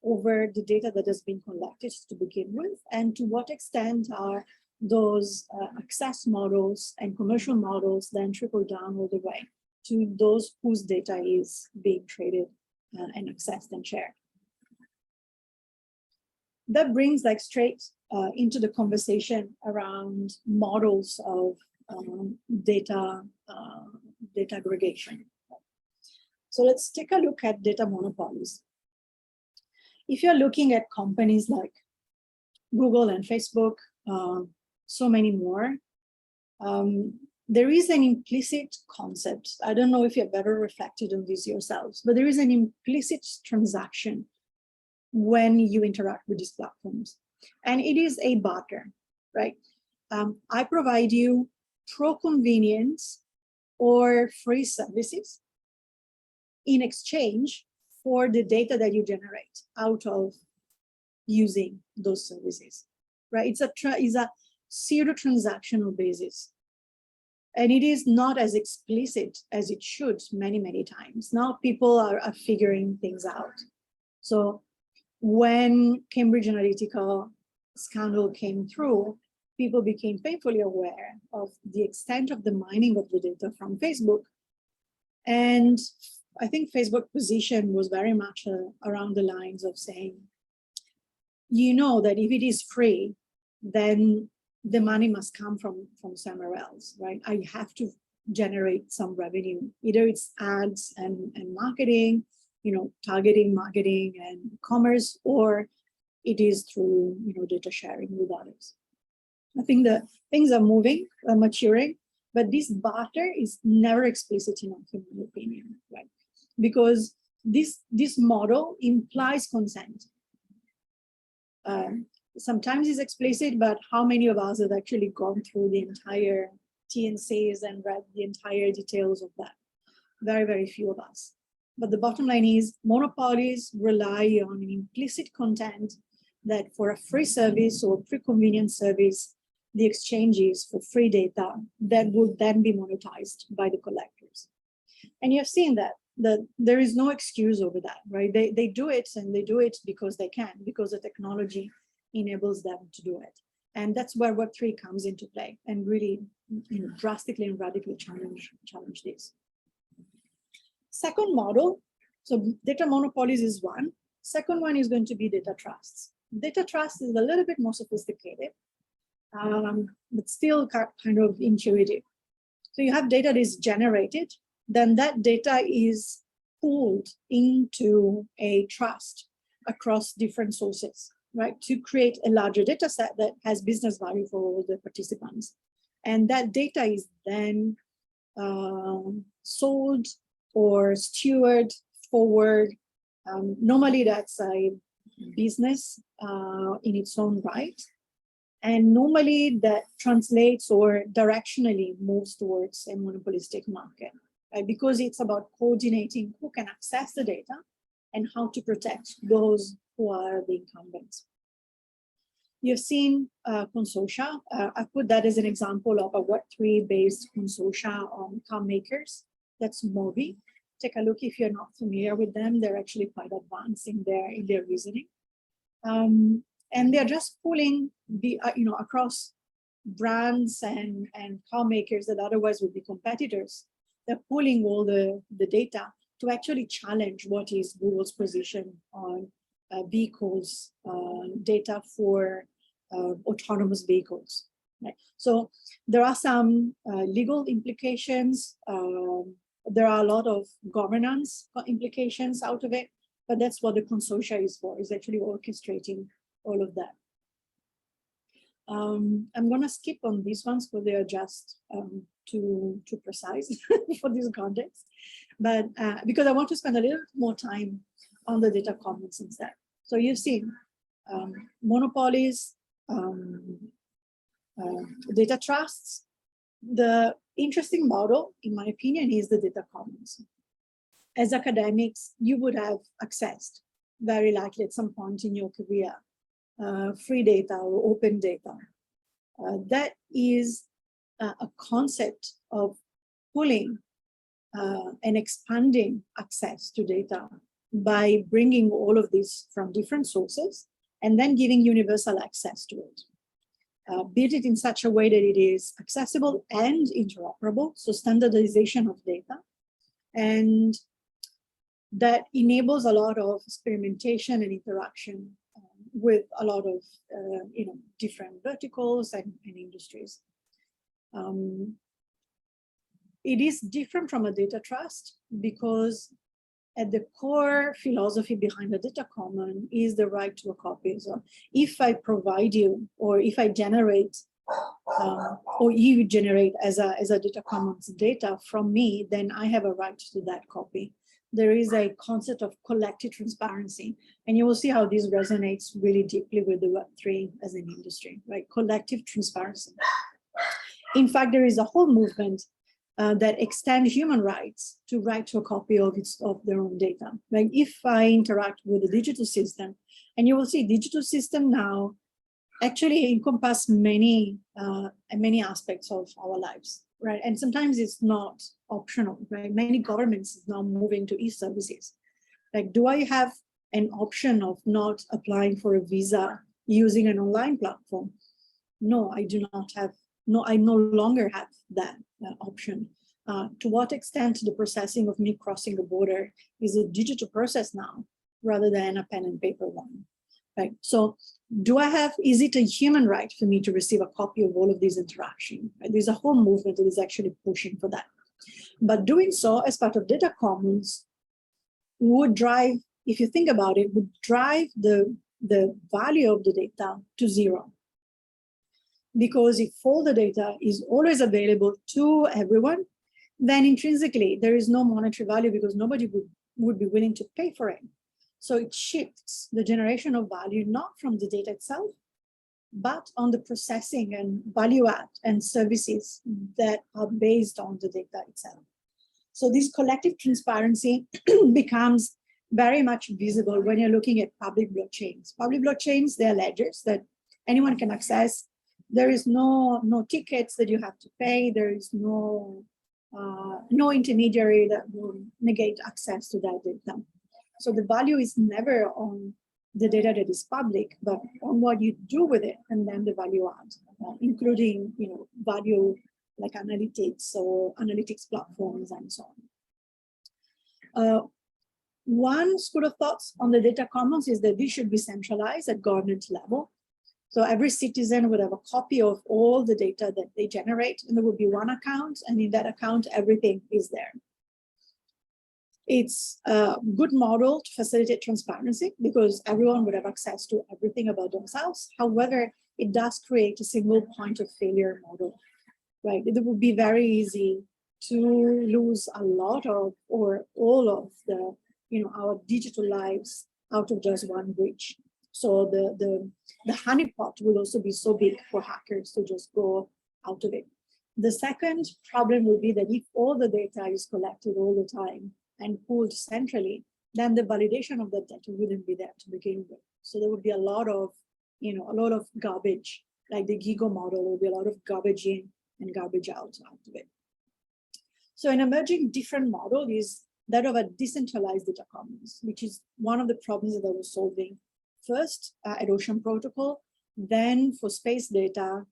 over the data that has been collected to begin with, and to what extent are those access models and commercial models then trickle down all the way to those whose data is being traded and accessed and shared. That brings like straight into the conversation around models of data aggregation. So let's take a look at data monopolies. If you're looking at companies like Google and Facebook, so many more, there is an implicit concept. I don't know if you've ever reflected on this yourselves, but there is an implicit transaction when you interact with these platforms. And it is a barter, right? I provide you pro convenience or free services in exchange for the data that you generate out of using those services, right? It's a pseudo-transactional basis. And it is not as explicit as it should many, many times. Now people are figuring things out. So when Cambridge Analytica scandal came through, people became painfully aware of the extent of the mining of the data from Facebook. And I think Facebook's position was very much around the lines of saying, you know that if it is free, then the money must come from somewhere else, right? I have to generate some revenue. Either it's ads and marketing, targeting marketing and commerce, or it is through, data sharing with others. I think that things are moving, maturing, but this barter is never explicit enough, in my opinion, right? Because this model implies consent. Sometimes it's explicit, but how many of us have actually gone through the entire T&Cs and read the entire details of that? Very, very few of us. But the bottom line is monopolies rely on an implicit content that for a free service or pre-convenient service, the exchanges for free data that would then be monetized by the collectors. And you've seen that there is no excuse over that, right? They do it, and they do it because they can, because the technology enables them to do it. And that's where Web3 comes into play and really drastically and radically challenge this. Second model, so data monopolies is one. Second one is going to be data trusts. Data trust is a little bit more sophisticated, but still kind of intuitive. So you have data that is generated, then that data is pooled into a trust across different sources, right? To create a larger data set that has business value for all the participants. And that data is then sold or stewarded forward. Normally that's a business in its own right. And normally that translates or directionally moves towards a monopolistic market, right? Because it's about coordinating who can access the data and how to protect those who are the incumbents. You've seen consortia. I put that as an example of a Web3 based consortia on car makers. That's Mobi. Take a look if you're not familiar with them. They're actually quite advanced in their reasoning. And they're just pulling across brands and car makers that otherwise would be competitors. They're pulling all the data to actually challenge what is Google's position on vehicles, data for autonomous vehicles. Right? So there are some legal implications. There are a lot of governance implications out of it, but that's what the consortia is for, is actually orchestrating all of that. I'm going to skip on these ones because they are just too precise for this context, but because I want to spend a little more time on the data commons instead. So you've seen monopolies, data trusts. The interesting model, in my opinion, is the data commons. As academics, you would have accessed, very likely at some point in your career, free data or open data. That is a concept of pulling and expanding access to data by bringing all of this from different sources and then giving universal access to it. Build it in such a way that it is accessible and interoperable, so standardization of data, and that enables a lot of experimentation and interaction with a lot of different verticals and industries. It is different from a data trust because at the core philosophy behind the data common is the right to a copy. So if I provide you, or if I generate, or you generate as a data commons data from me, then I have a right to that copy. There is a concept of collective transparency, and you will see how this resonates really deeply with the Web3 as an industry, right? Collective transparency. In fact, there is a whole movement that extend human rights to right to a copy of their own data. Like if I interact with a digital system, and you will see digital system now actually encompass many aspects of our lives, right? And sometimes it's not optional, right? Many governments is now moving to e-services. Like, do I have an option of not applying for a visa using an online platform? no, I do not have, no, I no longer have that option. To what extent the processing of me crossing a border is a digital process now, rather than a pen and paper one, right? So is it a human right for me to receive a copy of all of these interactions? Right? There's a whole movement that is actually pushing for that. But doing so as part of data commons would drive, if you think about it, would drive the value of the data to zero. Because if all the data is always available to everyone, then intrinsically there is no monetary value because nobody would be willing to pay for it. So it shifts the generation of value not from the data itself, but on the processing and value add and services that are based on the data itself. So this collective transparency becomes very much visible when you're looking at public blockchains. Public blockchains, they're ledgers that anyone can access. There is no tickets that you have to pay. There is no intermediary that will negate access to that data. So the value is never on the data that is public, but on what you do with it, and then the value add, including value like analytics or analytics platforms and so on. One school of thoughts on the data commons is that this should be centralized at government level. So every citizen would have a copy of all the data that they generate, and there would be one account, and in that account, everything is there. It's a good model to facilitate transparency because everyone would have access to everything about themselves. However, it does create a single point of failure model, right? It would be very easy to lose a lot of or all of the, our digital lives out of just one breach. So the honeypot will also be so big for hackers to just go out of it. The second problem will be that if all the data is collected all the time and pooled centrally, then the validation of that data wouldn't be there to begin with. So there would be a lot of garbage, like the GIGO model. There will be a lot of garbage in and garbage out of it. So an emerging different model is that of a decentralized data commons, which is one of the problems that I was solving first at Ocean Protocol, then for space data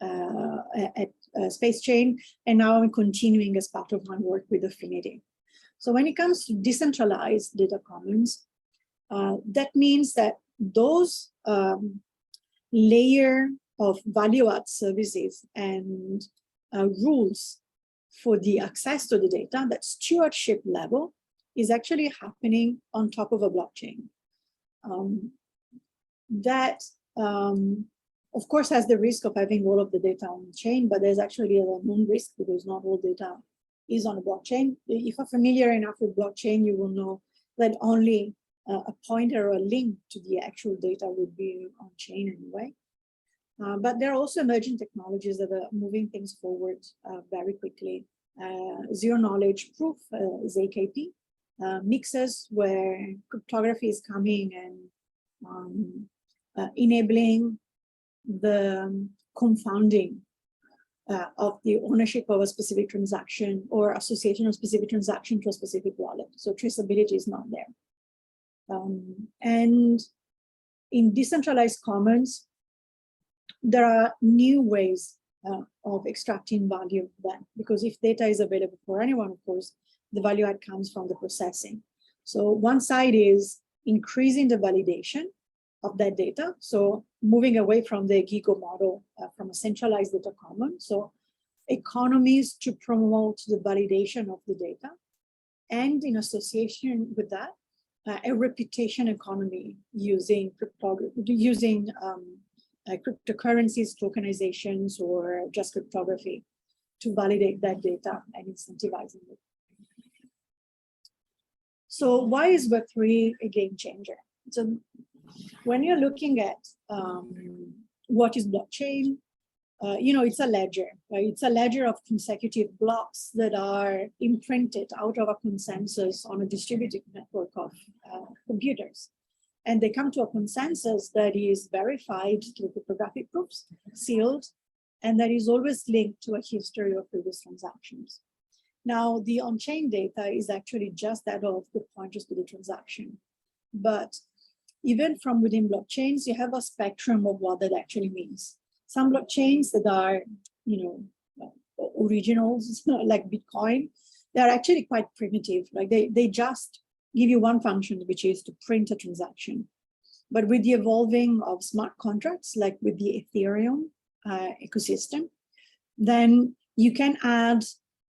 at Space Chain, and now I'm continuing as part of my work with Affinity. So when it comes to decentralized data commons, that means that those layer of value add services and rules for the access to the data, that stewardship level is actually happening on top of a blockchain. That, of course, has the risk of having all of the data on the chain, but there's actually a known risk because not all data is on a blockchain. If you're familiar enough with blockchain, you will know that only a pointer or a link to the actual data would be on chain anyway. But there are also emerging technologies that are moving things forward very quickly. Zero knowledge proof, ZKP, mixes where cryptography is coming and enabling the confounding of the ownership of a specific transaction or association of specific transaction to a specific wallet. So traceability is not there. And in decentralized commons, there are new ways of extracting value then, because if data is available for anyone, of course, the value add comes from the processing. So one side is increasing the validation of that data. So moving away from the GIGO model, from a centralized data common. So economies to promote the validation of the data. And in association with that, a reputation economy using cryptography, using cryptocurrencies, tokenizations, or just cryptography to validate that data and incentivizing it. So why is Web3 a game changer? So when you're looking at what is blockchain, it's a ledger, right? It's a ledger of consecutive blocks that are imprinted out of a consensus on a distributed network of computers. And they come to a consensus that is verified through cryptographic proofs, sealed, and that is always linked to a history of previous transactions. Now, the on-chain data is actually just that of the pointers to the transaction. But even from within blockchains, you have a spectrum of what that actually means. Some blockchains that are, originals like Bitcoin, they are actually quite primitive. Like they just give you one function, which is to print a transaction. But with the evolving of smart contracts, like with the Ethereum ecosystem, then you can add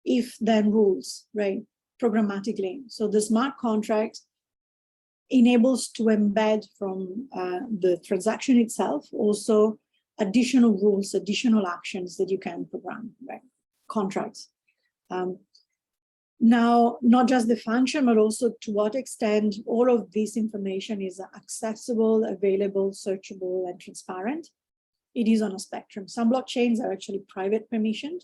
if-then rules, right, programmatically. So the smart contract enables to embed from the transaction itself also additional rules, additional actions that you can program, right, contracts. Now, not just the function, but also to what extent all of this information is accessible, available, searchable, and transparent. It is on a spectrum. Some blockchains are actually private permissioned,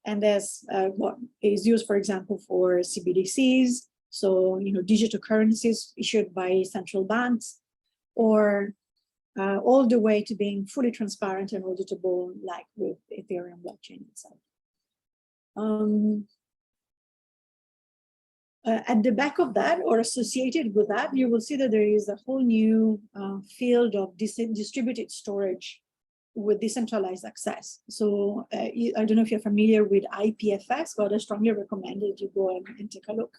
and there's what is used, for example, for CBDCs, so digital currencies issued by central banks, or all the way to being fully transparent and auditable, like with Ethereum blockchain itself. At the back of that, or associated with that, you will see that there is a whole new field of distributed storage with decentralized access. So I don't know if you're familiar with IPFS, but I strongly recommend that you go and take a look.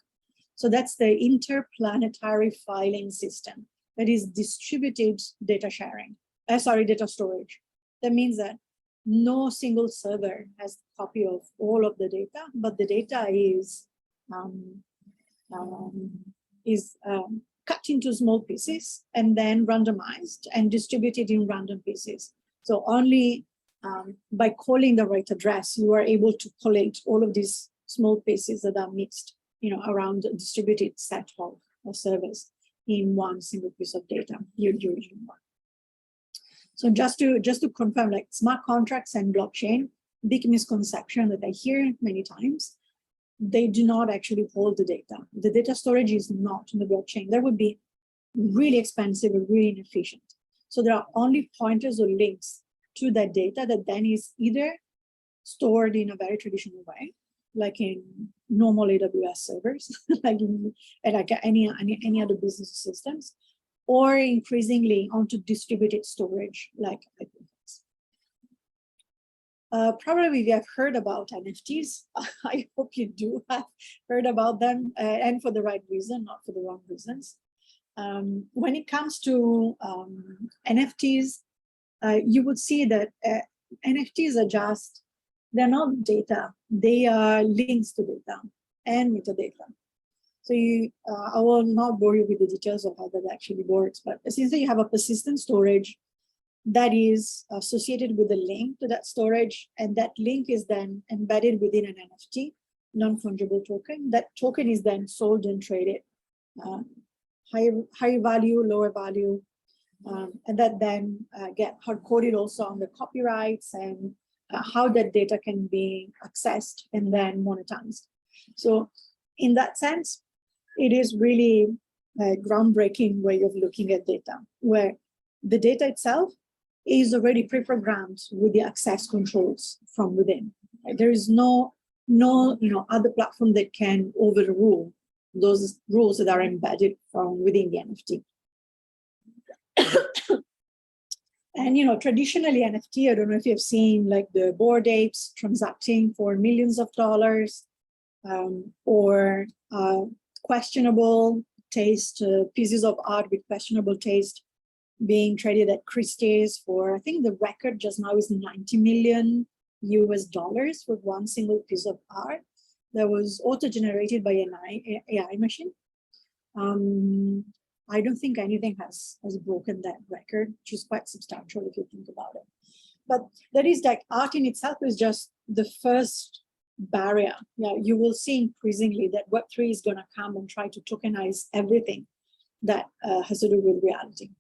So that's the interplanetary filing system. That is distributed data sharing, data storage. That means that no single server has a copy of all of the data, but the data is cut into small pieces and then randomized and distributed in random pieces. So only by calling the right address, you are able to collate all of these small pieces that are mixed, around a distributed set of servers in one single piece of data, your original one. So just to confirm, like smart contracts and blockchain, big misconception that I hear many times, they do not actually hold the data. The data storage is not in the blockchain. That would be really expensive and really inefficient. So there are only pointers or links to that data that then is either stored in a very traditional way, like in normal AWS servers, like any other business systems, or increasingly onto distributed storage, like IPFS. Probably you have heard about NFTs. I hope you do have heard about them, and for the right reason, not for the wrong reasons. When it comes to NFTs, you would see that NFTs are they're not data, they are links to data and metadata. So I will not bore you with the details of how that actually works, but essentially you have a persistent storage that is associated with a link to that storage, and that link is then embedded within an NFT, non-fungible token. That token is then sold and traded, higher value, lower value, and that then get hard-coded also on the copyrights and how that data can be accessed and then monetized. So in that sense, it is really a groundbreaking way of looking at data, where the data itself is already pre-programmed with the access controls from within. Right? There is no other platform that can overrule those rules that are embedded from within the NFT. And traditionally NFT, I don't know if you've seen like the Bored Apes transacting for millions of dollars, or questionable taste, pieces of art with questionable taste being traded at Christie's for, I think the record just now is $90 million for one single piece of art that was auto-generated by an AI machine. I don't think anything has broken that record, which is quite substantial if you think about it. But that is like art in itself is just the first barrier. Yeah, you will see increasingly that Web3 is going to come and try to tokenize everything that has to do with reality.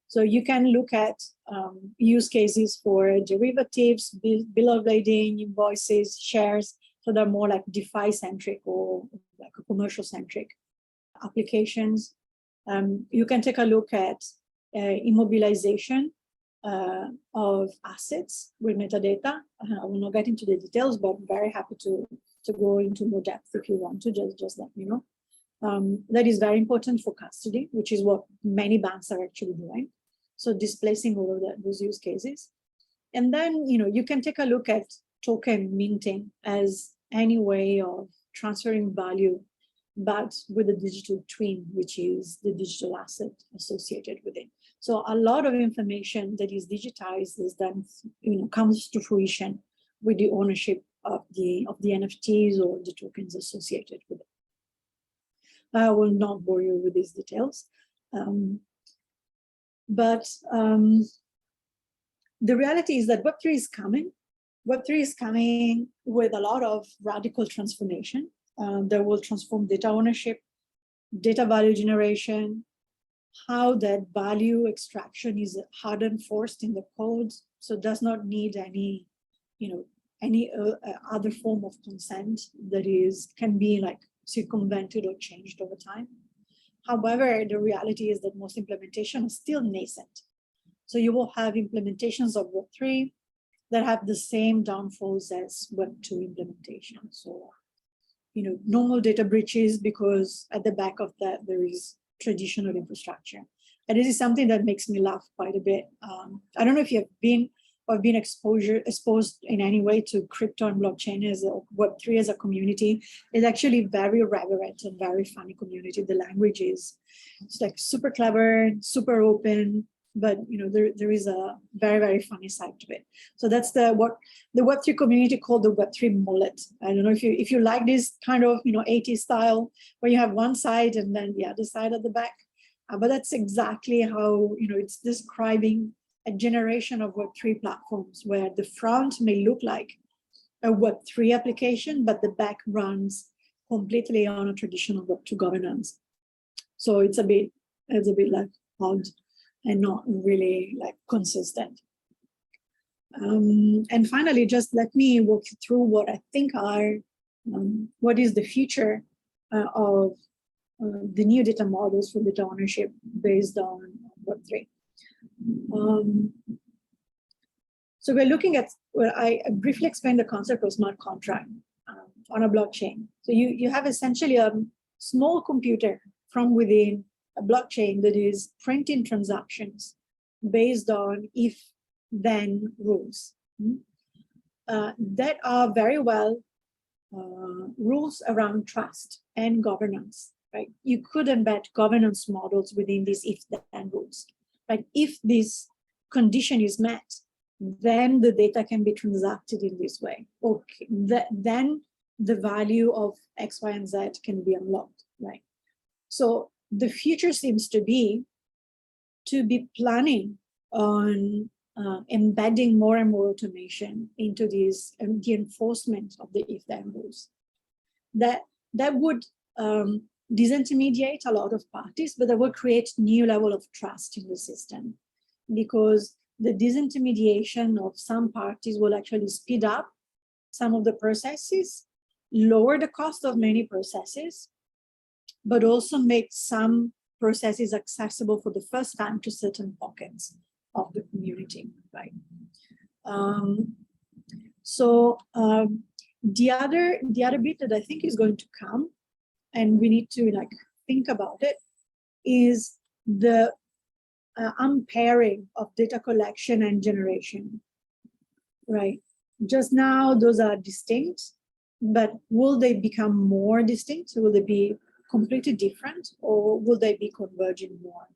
So you can look at use cases for derivatives, bill of lading, invoices, shares. So they're more like DeFi-centric or like commercial-centric applications. You can take a look at immobilization of assets with metadata. I will not get into the details, but I'm very happy to go into more depth if you want to, just let me know. That is very important for custody, which is what many banks are actually doing. So displacing all of those use cases. And then, you can take a look at token minting as any way of transferring value, but with a digital twin, which is the digital asset associated with it. So a lot of information that is digitized is then, comes to fruition with the ownership of the NFTs or the tokens associated with it. I will not bore you with these details. But the reality is that Web3 is coming. Web3 is coming with a lot of radical transformation that will transform data ownership, data value generation, how that value extraction is hard enforced in the code, so does not need any, any other form of consent that can be like circumvented or changed over time. However, the reality is that most implementations are still nascent. So you will have implementations of Web3 that have the same downfalls as Web2 implementation. So, normal data breaches, because at the back of that, there is traditional infrastructure. And this is something that makes me laugh quite a bit. I don't know if you have been exposed in any way to crypto and blockchain as a Web3 as a community. It's actually very reverent and very funny community. The language is, it's like super clever, super open, but there is a very, very funny side to it. So that's what the Web3 community called the Web3 mullet. I don't know if you like this kind of 80s style where you have one side and then the other side at the back. But that's exactly how it's describing a generation of Web3 platforms where the front may look like a Web3 application, but the back runs completely on a traditional Web2 governance. So it's a bit like odd and not really like consistent. And finally, just let me walk you through what I think are, what is the future of the new data models for data ownership based on Web3. So we're looking at, I briefly explained the concept of smart contract on a blockchain. So you have essentially a small computer from within a blockchain that is printing transactions based on if-then rules that are very well rules around trust and governance, right? You could embed governance models within these if-then rules. Like if this condition is met, then the data can be transacted in this way. Okay, then the value of X, Y, and Z can be unlocked, right? So the future seems to be planning on embedding more and more automation into these the enforcement of the if-then rules. That would disintermediate a lot of parties, but that will create new level of trust in the system, because the disintermediation of some parties will actually speed up some of the processes, lower the cost of many processes, but also make some processes accessible for the first time to certain pockets of the community, right? The other bit that I think is going to come, and we need to think about it, is the unpairing of data collection and generation, right? Just now, those are distinct, but will they become more distinct? Will they be completely different, or will they be converging more,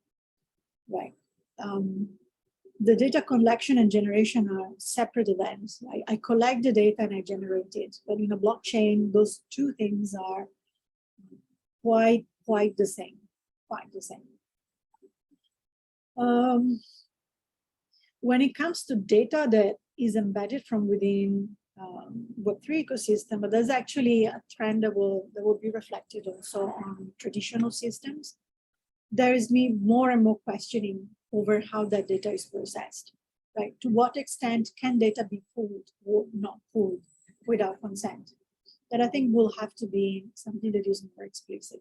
right? The data collection and generation are separate events. I collect the data and I generate it, but in a blockchain, those two things are quite the same, When it comes to data that is embedded from within Web3 ecosystem, but there's actually a trend that will be reflected also on traditional systems. There is more and more questioning over how that data is processed, right? To what extent can data be pulled or not pulled without consent? That I think will have to be something that is more explicit.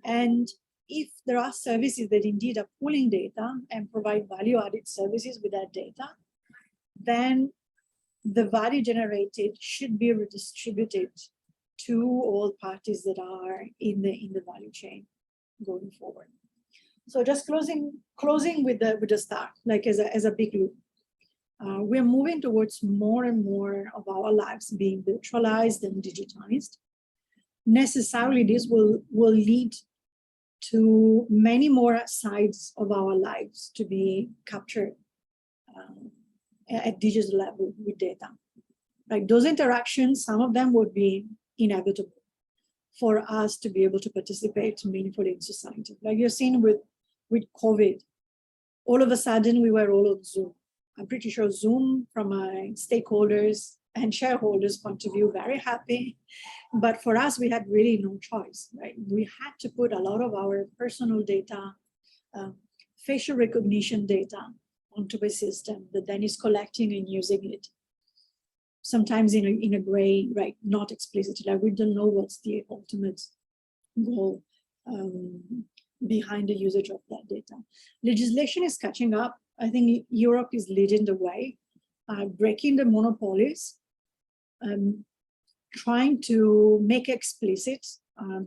And if there are services that indeed are pulling data and provide value-added services with that data, then the value generated should be redistributed to all parties that are in the value chain going forward. So just closing with the start, like as a big loop. we're moving towards more and more of our lives being virtualized and digitized. Necessarily, this will lead to many more sides of our lives to be captured at digital level with data. Like those interactions, some of them would be inevitable for us to be able to participate meaningfully in society. Like you're seeing with COVID, all of a sudden we were all on Zoom. I'm pretty sure Zoom, from my stakeholders and shareholders' point of view, very happy. But for us, we had really no choice, right? We had to put a lot of our personal data, facial recognition data onto a system that then is collecting and using it. Sometimes in a gray, right, not explicitly, like we don't know what's the ultimate goal behind the usage of that data. Legislation is catching up. I think Europe is leading the way, breaking the monopolies, trying to make explicit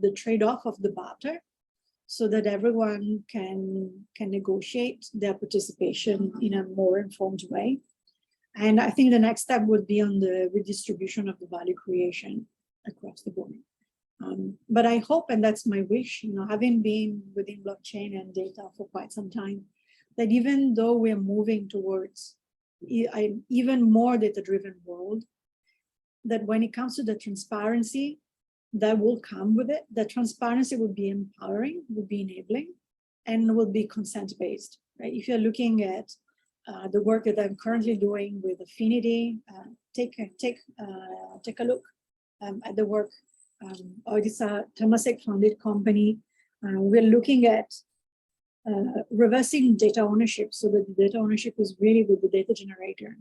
the trade-off of the barter so that everyone can negotiate their participation in a more informed way. And I think the next step would be on the redistribution of the value creation across the board. But I hope, and that's my wish, having been within blockchain and data for quite some time, that even though we're moving towards an even more data-driven world, that when it comes to the transparency that will come with it, the transparency will be empowering, will be enabling, and will be consent-based. Right? If you're looking at the work that I'm currently doing with Affinity, take a look at the work. It's a Temasek-funded company. We're looking at reversing data ownership so that the data ownership is really with the data generator,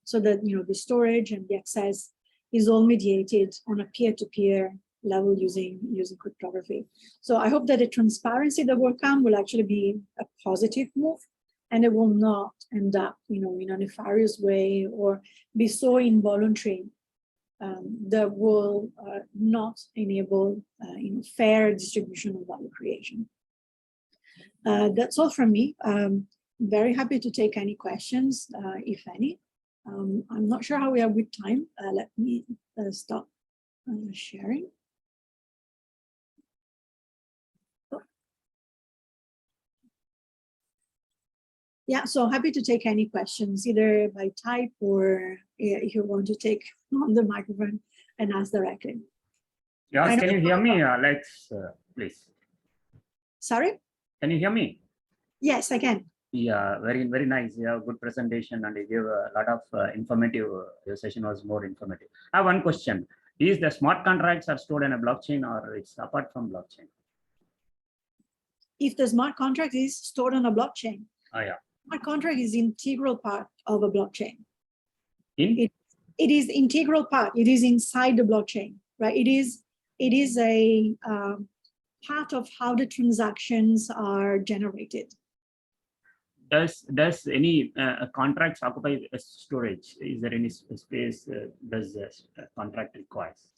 so that the storage and the access is all mediated on a peer-to-peer level using cryptography. So I hope that the transparency that will come will actually be a positive move, and it will not end up in a nefarious way or be so involuntary that will not enable fair distribution of value creation. That's all from me. Very happy to take any questions, if any. I'm not sure how we are with time. Let me stop sharing. Yeah, so happy to take any questions, either by type or if you want to take on the microphone and ask directly. Yes, can you hear me, Alex, please? Sorry? Can you hear me? Yes, I can. Yeah, very nice. You have good presentation and you gave a lot of informative. Your session was more informative. I have one question. Is the smart contracts are stored in a blockchain or it's apart from blockchain? If the smart contract is stored on a blockchain, yeah. Smart contract is integral part of a blockchain. It is integral part. It is inside the blockchain, right? It is a part of how the transactions are generated. Does any contracts occupy storage? Is there any space does the contract requires?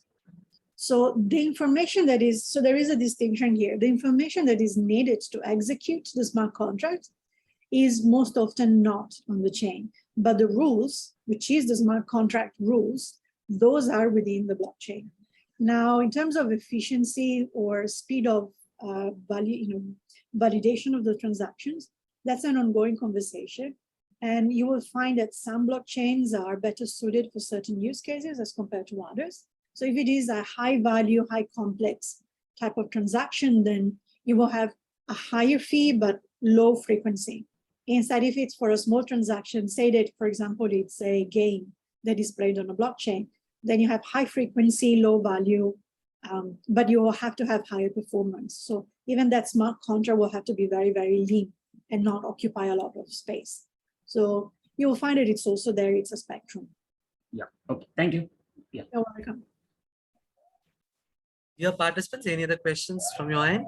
So the information that is, so there is a distinction here. The information that is needed to execute the smart contract is most often not on the chain, but the rules, which is the smart contract rules, those are within the blockchain. Now, in terms of efficiency or speed of validation of the transactions, that's an ongoing conversation. And you will find that some blockchains are better suited for certain use cases as compared to others. So if it is a high value, high complex type of transaction, then you will have a higher fee, but low frequency. Instead, if it's for a small transaction, say that, for example, it's a game that is played on a blockchain, then you have high frequency, low value, but you will have to have higher performance. So even that smart contract will have to be very, very lean and not occupy a lot of space. So you will find that it's also there, it's a spectrum. Yeah, okay, thank you. Yeah. You're welcome. Dear participants, any other questions from your end?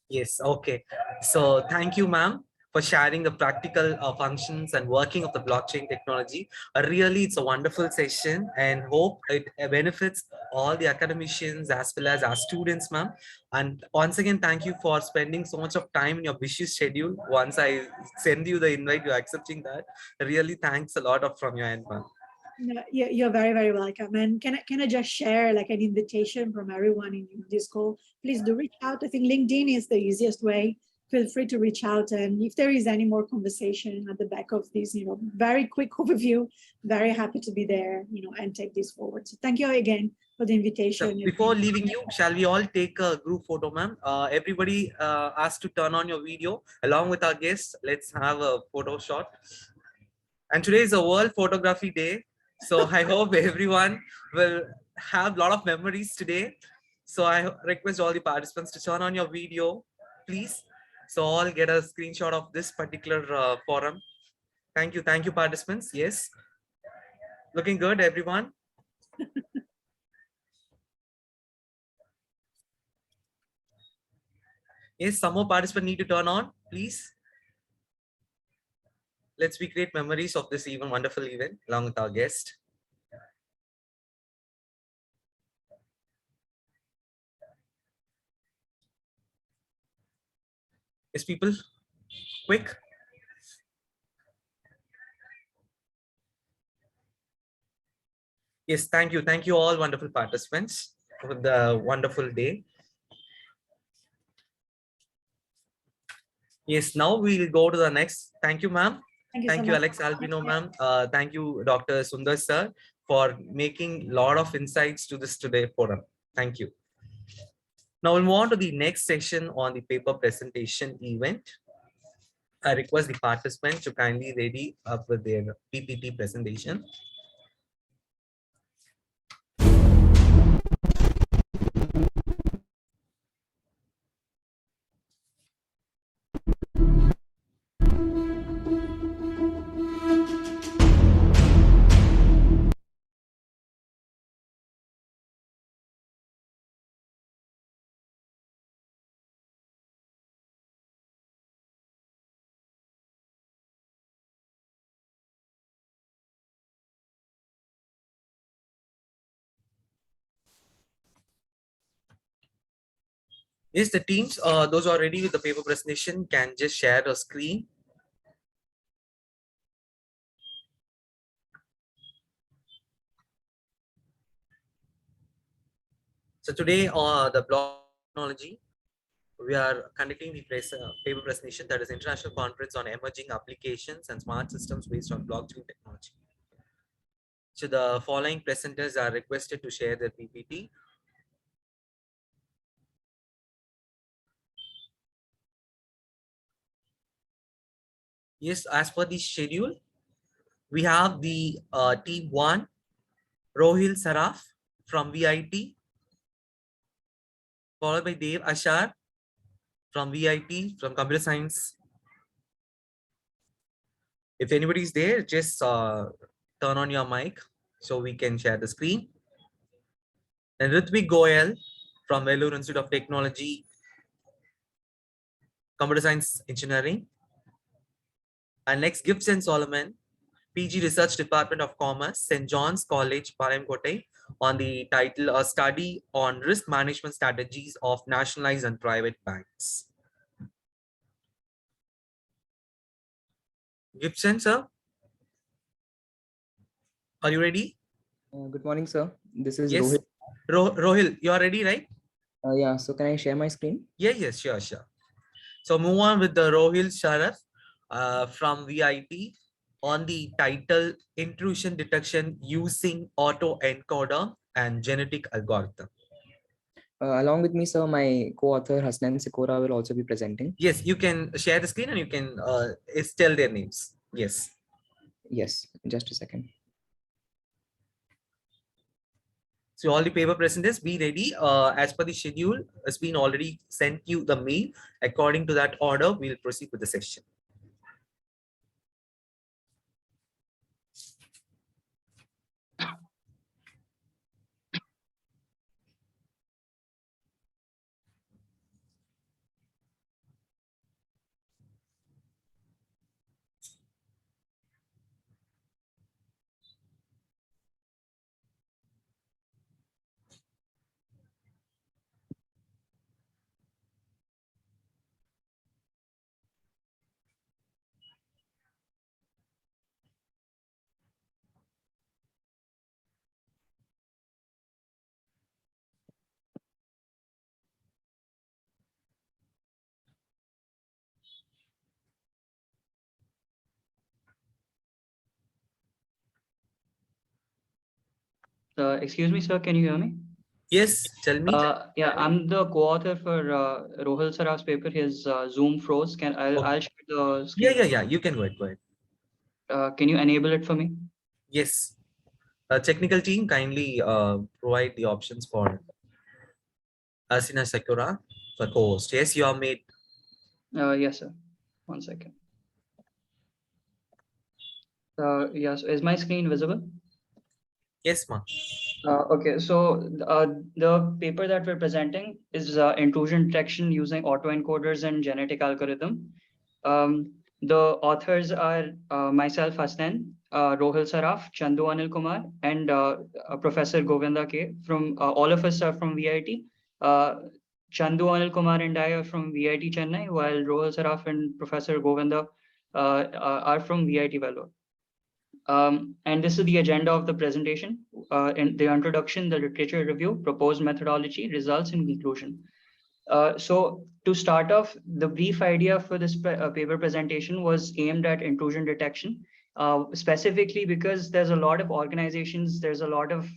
Yes, okay. So thank you, ma'am, for sharing the practical functions and working of the blockchain technology. Really, it's a wonderful session and hope it benefits all the academicians as well as our students, ma'am. And once again, thank you for spending so much of time in your busy schedule. Once I send you the invite, you're accepting that. Really, thanks a lot of from your end, ma'am. No, you're very, very welcome. And can I just share like an invitation from everyone in this call? Please do reach out. I think LinkedIn is the easiest way. Feel free to reach out. And if there is any more conversation at the back of this, very quick overview, very happy to be there, and take this forward. So thank you again for the invitation. So before leaving you, shall we all take a group photo, ma'am? Everybody asked to turn on your video along with our guests. Let's have a photo shot. And today is a World Photography Day. So I hope everyone will have a lot of memories today. So I request all the participants to turn on your video, please. So all get a screenshot of this particular forum. Thank you, participants. Yes, looking good, everyone. Yes, some more participants need to turn on, please. Let's recreate memories of this even wonderful event along with our guest. Yes, people, quick. Yes, thank you all wonderful participants for the wonderful day. Yes, now we'll go to the next. Thank you, ma'am. Thank you, Alex Albino, ma'am. Thank you, Dr. Sundar sir, for making a lot of insights to this today forum. Thank you. Now we'll move on to the next session on the paper presentation event. I request the participants to kindly ready up with their PPT presentation. Yes, the teams, those are ready with the paper presentation can just share a screen. So today, the block technology, we are conducting the paper presentation, that is International Conference on Emerging Applications and Smart Systems based on Blockchain Technology. So the following presenters are requested to share their PPT. Yes, as per the schedule, we have the team 1, Rohil Saraf from VIT, followed by Dev Ashar from VIT, from Computer Science. If anybody is there, just turn on your mic so we can share the screen. And Ritvik Goyal from Vellore Institute of Technology, Computer Science Engineering. And next, Gibson Solomon, PG Research Department of Commerce, St. John's College, Paramkote, on the title A Study on Risk Management Strategies of Nationalized and Private Banks. Gibson, sir, are you ready? Good morning, sir. This is Yes. Rohit. Rohil, you are ready, right? Yeah, so can I share my screen? Yes, sure. So move on with the Rohil Sharaf from VIT on the title Intrusion Detection Using Autoencoder and Genetic Algorithm. Along with me, sir, my co-author Hasnan Sikora will also be presenting. Yes, you can share the screen and you can tell their names. Yes. Yes, just a second. So all the paper presenters, be ready. As per the schedule, has been already sent you the mail. According to that order, we'll proceed with the session. Excuse me, sir, can you hear me? Yes, tell me. Yeah, I'm the co-author for Rohil Saraf's paper. His Zoom froze. I'll share the screen. Yeah. You can go ahead. Go ahead. Can you enable it for me? Yes. Technical team, kindly provide the options for Asina Sakura for co-host. Yes, you are made. Yes, sir. 1 second. Yes, is my screen visible? Yes, ma. Okay, so the paper that we're presenting is intrusion detection using autoencoders and genetic algorithm. The authors are myself, Hasnan, Rohil Saraf, Chandu Anil Kumar, and Professor Govinda K. From all of us are from VIT. Chandu Anil Kumar and I are from VIT Chennai, while Rohil Saraf and Professor Govinda are from VIT Vellore. And this is the agenda of the presentation. In the introduction, the literature review, proposed methodology, results, and conclusion. So to start off, the brief idea for this paper presentation was aimed at intrusion detection, specifically because there's a lot of organizations, there's a lot of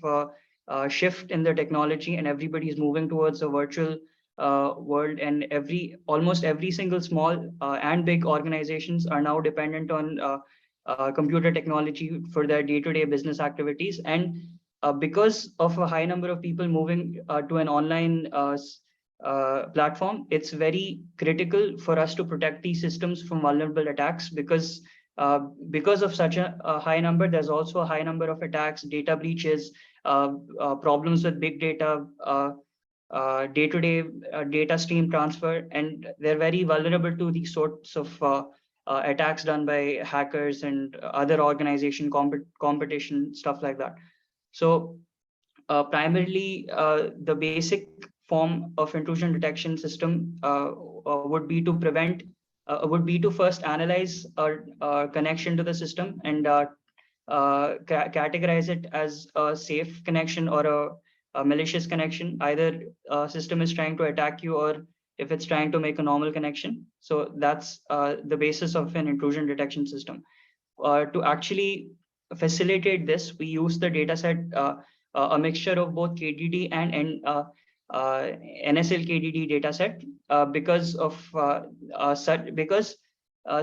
shift in the technology, and everybody is moving towards a virtual world, and almost every single small and big organizations are now dependent on computer technology for their day-to-day business activities. And because of a high number of people moving to an online platform, it's very critical for us to protect these systems from vulnerable attacks, because of such a high number, there's also a high number of attacks, data breaches, problems with big data, day-to-day data stream transfer, and they're very vulnerable to these sorts of attacks done by hackers and other organization competition, stuff like that. So primarily, the basic form of intrusion detection system would be to first analyze a connection to the system and categorize it as a safe connection or a malicious connection. Either a system is trying to attack you, or if it's trying to make a normal connection. So that's the basis of an intrusion detection system. To actually facilitate this, we use the data set, a mixture of both KDD and NSL KDD dataset,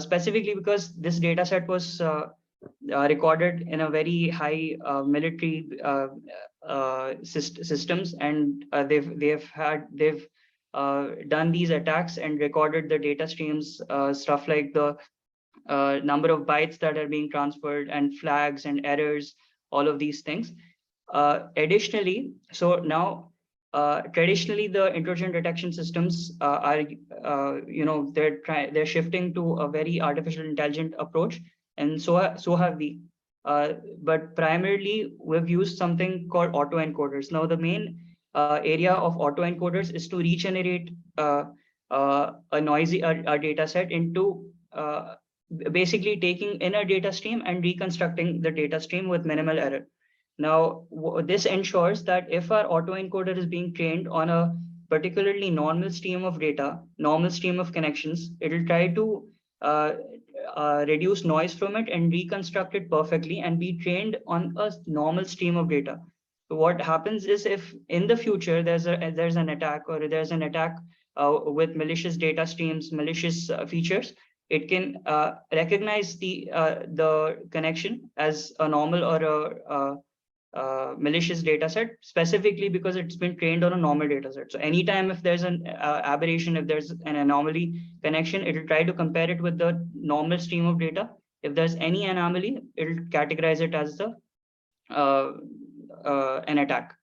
specifically because this dataset was recorded in a very high military systems, and they've done these attacks and recorded the data streams, stuff like the number of bytes that are being transferred and flags and errors, all of these things. Additionally, so now traditionally the intrusion detection systems are they're shifting to a very artificial intelligent approach, and so have we. But primarily we've used something called autoencoders. Now the main area of autoencoders is to regenerate a noisy data set into basically taking in a data stream and reconstructing the data stream with minimal error. Now, this ensures that if our autoencoder is being trained on a particularly normal stream of data, normal stream of connections, it'll try to reduce noise from it and reconstruct it perfectly and be trained on a normal stream of data. So what happens is, if in the future there's an attack, or there's an attack with malicious data streams, malicious features, it can recognize the connection as a normal or a malicious data set, specifically because it's been trained on a normal data set. So anytime if there's an aberration, if there's an anomaly connection, it'll try to compare it with the normal stream of data. If there's any anomaly, it'll categorize it as an attack.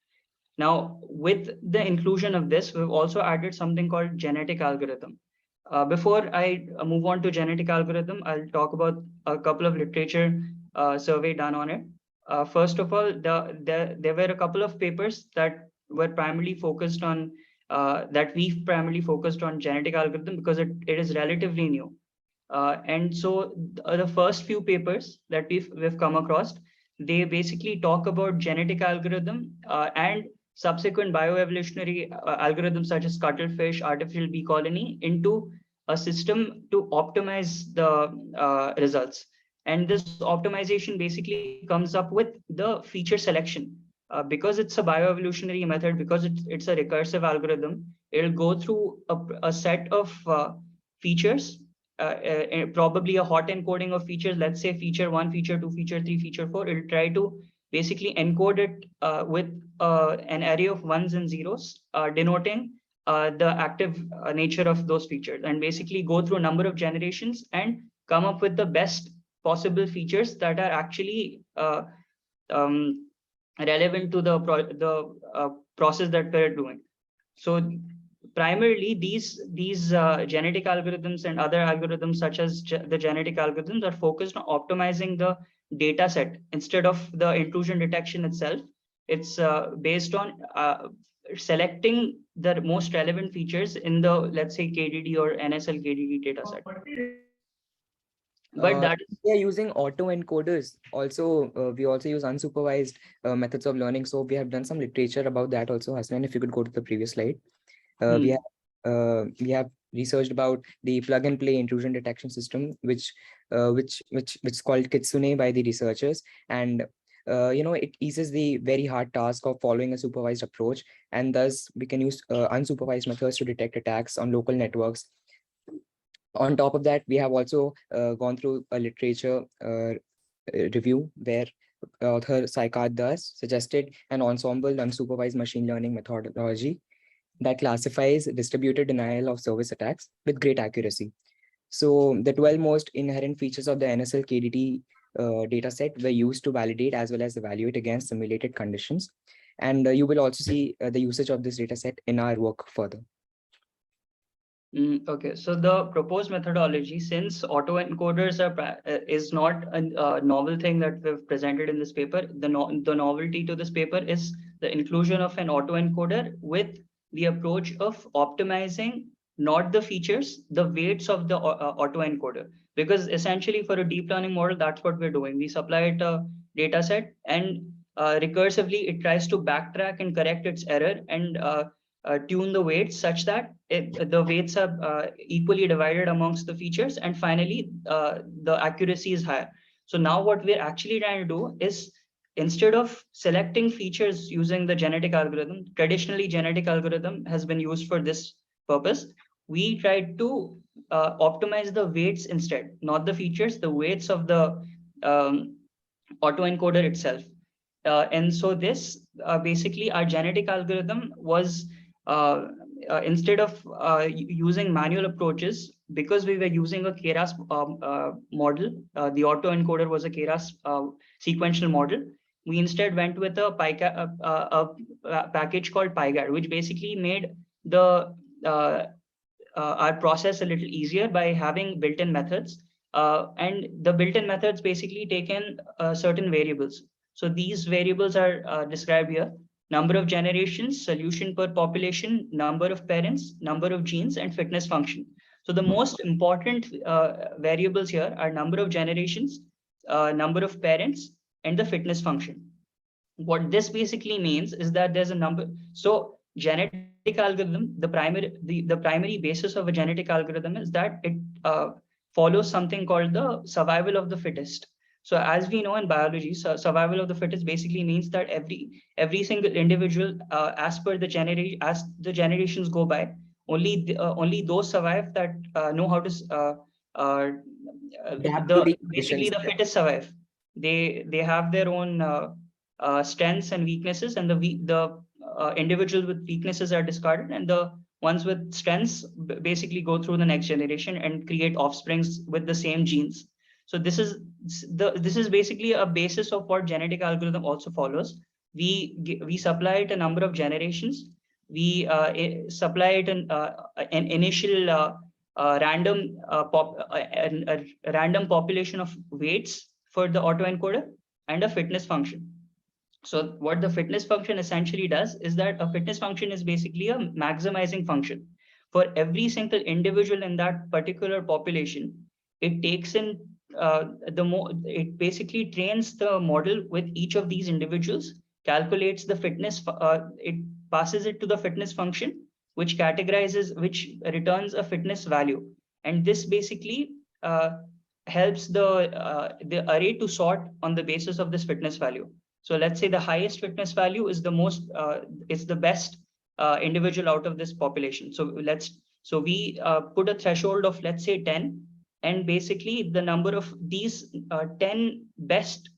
Now, with the inclusion of this, we've also added something called genetic algorithm. Before I move on to genetic algorithm, I'll talk about a couple of literature survey done on it. First of all, there were a couple of papers that were primarily focused on we've primarily focused on genetic algorithm because it is relatively new. And so the first few papers that we've come across, they basically talk about genetic algorithm and subsequent bioevolutionary algorithms such as cuttlefish, artificial bee colony into a system to optimize the results. And this optimization basically comes up with the feature selection because it's a bioevolutionary method, because it's a recursive algorithm, it'll go through a set of features, probably a hot encoding of features, let's say feature 1, feature 2, feature 3, feature 4. It'll try to basically encode it with an array of ones and zeros, denoting the active nature of those features, and basically go through a number of generations and come up with the best possible features that are actually relevant to the process that we're doing. So primarily these genetic algorithms and other algorithms such as the genetic algorithms are focused on optimizing the data set instead of the intrusion detection itself. It's based on selecting the most relevant features in the, let's say, KDD or NSL KDD data set. But that is, we are using autoencoders. Also, we also use unsupervised methods of learning. So we have done some literature about that also. Hassan, if you could go to the previous slide. We have researched about the plug and play intrusion detection system, which is called Kitsune by the researchers, and it eases the very hard task of following a supervised approach, and thus we can use unsupervised methods to detect attacks on local networks. On top of that, we have also gone through a literature review where author Saikad Das suggested an ensemble unsupervised machine learning methodology that classifies distributed denial of service attacks with great accuracy. So the 12 most inherent features of the NSL KDD dataset were used to validate as well as evaluate against simulated conditions. And you will also see the usage of this dataset in our work further. Okay, so the proposed methodology, since autoencoders is not a novel thing that we've presented in this paper, the novelty to this paper is the inclusion of an autoencoder with the approach of optimizing not the features, the weights of the autoencoder. Because essentially for a deep learning model, that's what we're doing. We supply it a data set, and recursively it tries to backtrack and correct its error and tune the weights such that the weights are equally divided amongst the features, and finally the accuracy is higher. So now what we're actually trying to do is, instead of selecting features using the genetic algorithm, traditionally genetic algorithm has been used for this purpose, we tried to optimize the weights instead, not the features, the weights of the autoencoder itself. And so this basically our genetic algorithm was instead of using manual approaches, because we were using a Keras model, the autoencoder was a Keras sequential model. We instead went with a package called PyGAD, which basically made the our process a little easier by having built-in methods. And the built-in methods basically take in certain variables. So these variables are described here: number of generations, solution per population, number of parents, number of genes, and fitness function. So the most important variables here are number of generations, number of parents, and the fitness function. What this basically means is that there's a number. So genetic algorithm, the primary basis of a genetic algorithm is that it follows something called the survival of the fittest. So as we know in biology, survival of the fittest basically means that every single individual, as the generations go by, only those survive that know how to basically the fittest survive. They have their own strengths and weaknesses, and the individuals with weaknesses are discarded, and the ones with strengths basically go through the next generation and create offsprings with the same genes. So this is basically a basis of what genetic algorithm also follows. We supply it a number of generations. We supply it an initial random population of weights for the autoencoder and a fitness function. So what the fitness function essentially does is that a fitness function is basically a maximizing function. For every single individual in that particular population, it takes in it basically trains the model with each of these individuals, calculates the fitness, it passes it to the fitness function, which returns a fitness value. And this basically helps the array to sort on the basis of this fitness value. So let's say the highest fitness value is the most, it's the best individual out of this population. So we put a threshold of, let's say 10, and basically the number of these 10 best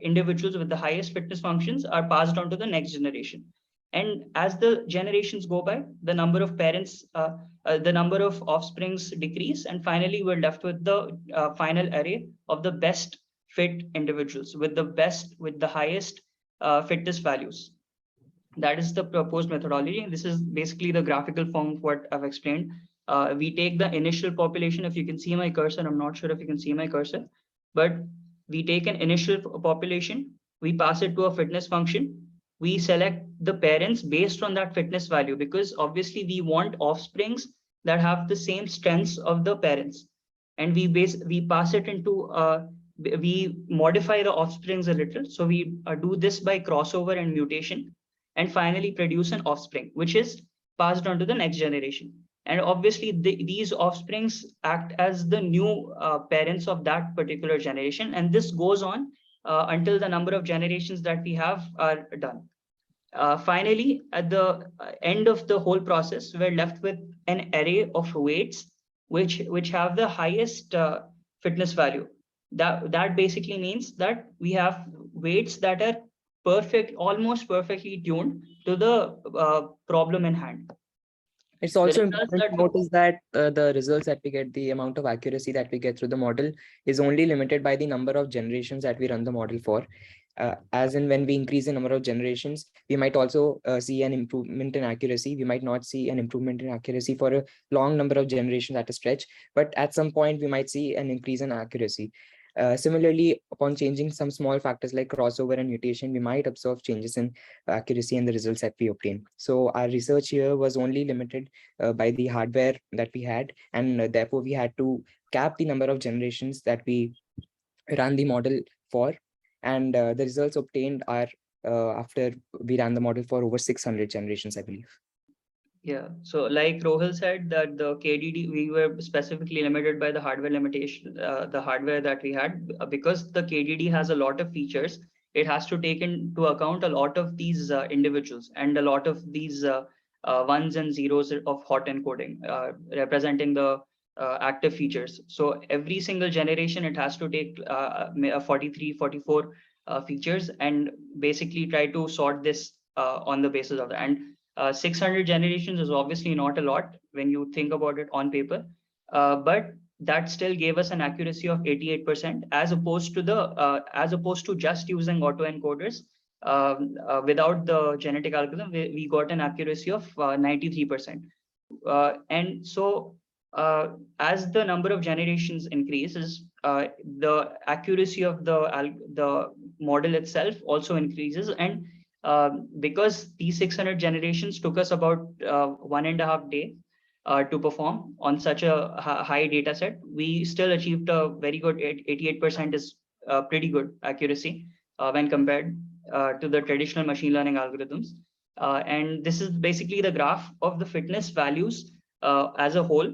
individuals with the highest fitness functions are passed on to the next generation. And as the generations go by, the number of parents, the number of offsprings decrease, and finally we're left with the final array of the best fit individuals with the highest fitness values. That is the proposed methodology. And this is basically the graphical form of what I've explained. We take the initial population. If you can see my cursor, I'm not sure if you can see my cursor, but we take an initial population, we pass it to a fitness function. We select the parents based on that fitness value, because obviously we want offsprings that have the same strengths of the parents. And we pass it into, we modify the offsprings a little. So we do this by crossover and mutation, and finally produce an offspring, which is passed on to the next generation. And obviously these offsprings act as the new parents of that particular generation. And this goes on until the number of generations that we have are done. Finally, at the end of the whole process, we're left with an array of weights which have the highest fitness value. That basically means that we have weights that are almost perfectly tuned to the problem in hand. It's also results important that to we- notice that the results that we get, the amount of accuracy that we get through the model is only limited by the number of generations that we run the model for. As in, when we increase the number of generations, we might also see an improvement in accuracy. We might not see an improvement in accuracy for a long number of generations at a stretch, but at some point we might see an increase in accuracy. Similarly, upon changing some small factors like crossover and mutation, we might observe changes in accuracy and the results that we obtain. So our research here was only limited by the hardware that we had, and therefore we had to cap the number of generations that we run the model for. And the results obtained are after we ran the model for over 600 generations, I believe. Yeah, so like Rohil said, that the KDD, we were specifically limited by the hardware limitation, the hardware that we had, because the KDD has a lot of features. It has to take into account a lot of these individuals and a lot of these ones and zeros of hot encoding, representing the active features. So every single generation, it has to take 43, 44 features, and basically try to sort this on the basis of that. And 600 generations is obviously not a lot when you think about it on paper, but that still gave us an accuracy of 88%, as opposed to just using autoencoders. Without the genetic algorithm, we got an accuracy of 93%. And so as the number of generations increases, the accuracy of the model itself also increases. And because these 600 generations took us about 1.5 days to perform on such a high data set, we still achieved a very good 88% is pretty good accuracy when compared to the traditional machine learning algorithms. And this is basically the graph of the fitness values as a whole,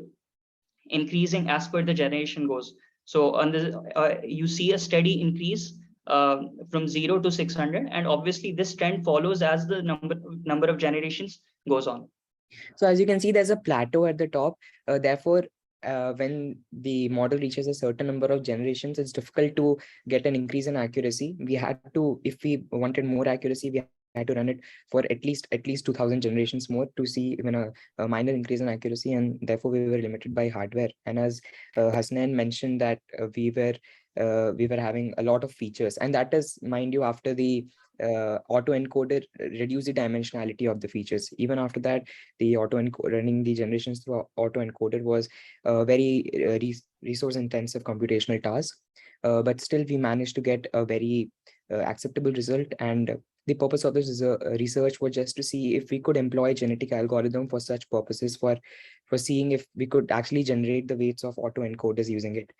increasing as per the generation goes. So on this, you see a steady increase from 0 to 600, and obviously this trend follows as the number of generations goes on. So as you can see, there's a plateau at the top. Therefore, when the model reaches a certain number of generations, it's difficult to get an increase in accuracy. We had to, if we wanted more accuracy, we had to run it for at least 2000 generations more to see even a minor increase in accuracy, and therefore we were limited by hardware. And as Hasnain mentioned, that we were having a lot of features, and that is, mind you, after the autoencoder reduced the dimensionality of the features. Even after that, the running the generations through autoencoder was a very resource intensive computational task, but still we managed to get a very acceptable result. And the purpose of this research was just to see if we could employ genetic algorithm for such purposes, for seeing if we could actually generate the weights of autoencoders using it.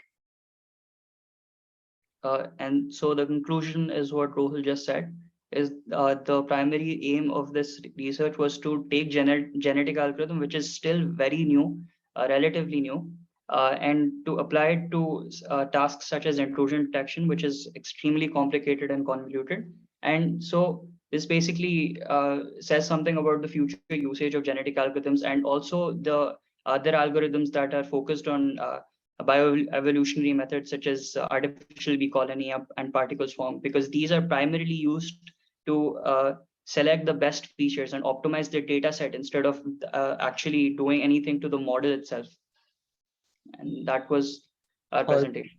And so the conclusion is what Rohil just said, is the primary aim of this research was to take genetic algorithm, which is still very new, relatively new, and to apply it to tasks such as intrusion detection, which is extremely complicated and convoluted, And so this basically says something about the future usage of genetic algorithms, and also the other algorithms that are focused on bioevolutionary methods such as artificial bee colony and particle swarm, because these are primarily used to select the best features and optimize the data set instead of actually doing anything to the model itself. And that was our presentation.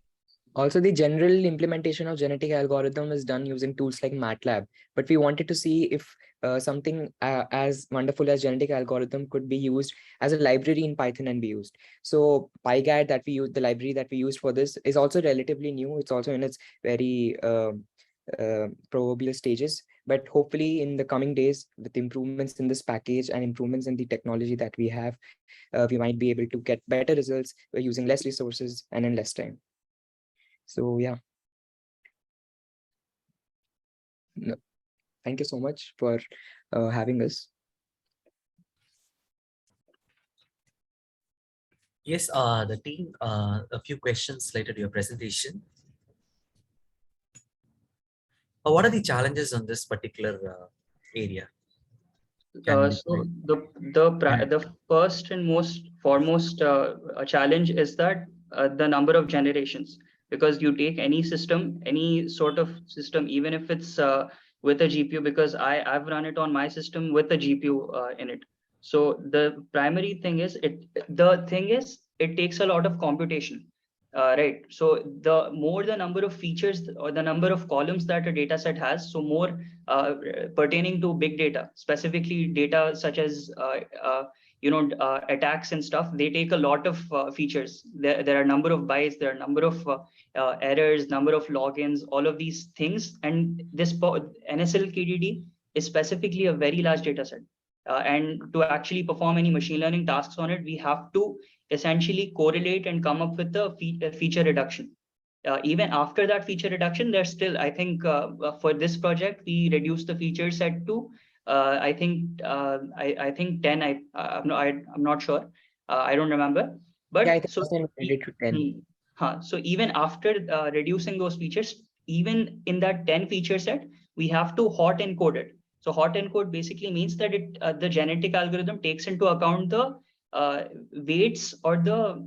Also, the general implementation of genetic algorithm is done using tools like MATLAB, but we wanted to see if something as wonderful as genetic algorithm could be used as a library in Python and be used. So PyGAD that we use, the library that we used for this, is also relatively new. It's also in its very proverbial stages, but hopefully in the coming days, with improvements in this package and improvements in the technology that we have, we might be able to get better results using less resources and in less time. So yeah, no, thank you so much for having us. Yes, the team, a few questions related to your presentation. What are the challenges on this particular area? So the first and most foremost challenge is that the number of generations, because you take any system, any sort of system, even if it's with a GPU, because I've run it on my system with a GPU in it. So the primary thing is it takes a lot of computation. Right. So the more the number of features or the number of columns that a data set has, so more pertaining to big data, specifically data such as attacks and stuff, they take a lot of features. There are a number of bytes, there are a number of errors, number of logins, all of these things. And this NSL KDD is specifically a very large data set. And to actually perform any machine learning tasks on it, we have to essentially correlate and come up with a feature reduction. Even after that feature reduction, there's still, I think for this project, we reduced the feature set to, I think 10, I'm not sure. I don't remember. But Yeah, I think so, to 10. So even after reducing those features, even in that 10 feature set, we have to hot encode it. So hot encode basically means that the genetic algorithm takes into account the weights or the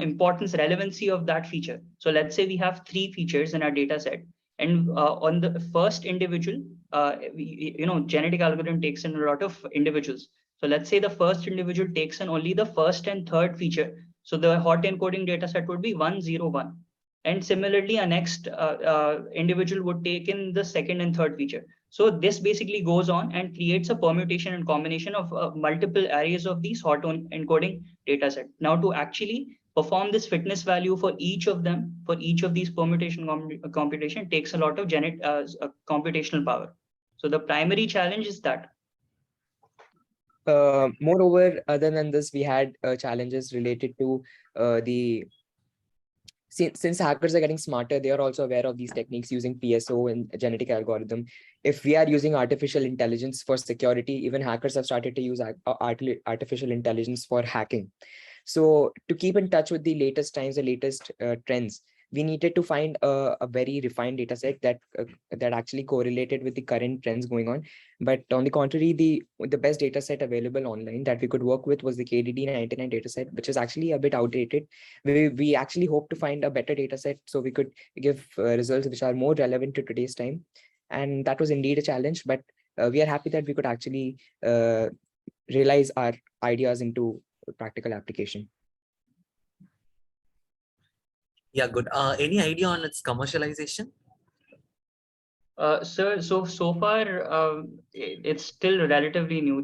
importance, relevancy of that feature. So let's say we have 3 features in our data set, and on the first individual, genetic algorithm takes in a lot of individuals. So let's say the first individual takes in only the first and third feature. So the hot encoding data set would be 101. And similarly, a next individual would take in the second and third feature. So this basically goes on and creates a permutation and combination of multiple arrays of these hot encoding data set. Now, to actually perform this fitness value for each of them, for each of these permutation computation, takes a lot of computational power. So the primary challenge is that. Moreover, other than this, we had challenges related to since hackers are getting smarter, they are also aware of these techniques using PSO and genetic algorithm. If we are using artificial intelligence for security, even hackers have started to use artificial intelligence for hacking. So to keep in touch with the latest times, the latest trends, we needed to find a very refined data set that actually correlated with the current trends going on. But on the contrary, the best data set available online that we could work with was the KDD'99 data set, which is actually a bit outdated. We actually hope to find a better data set so we could give results which are more relevant to today's time. And that was indeed a challenge, but we are happy that we could actually realize our ideas into practical application. Yeah, good. Any idea on its commercialization? Sir, so far it's still relatively new.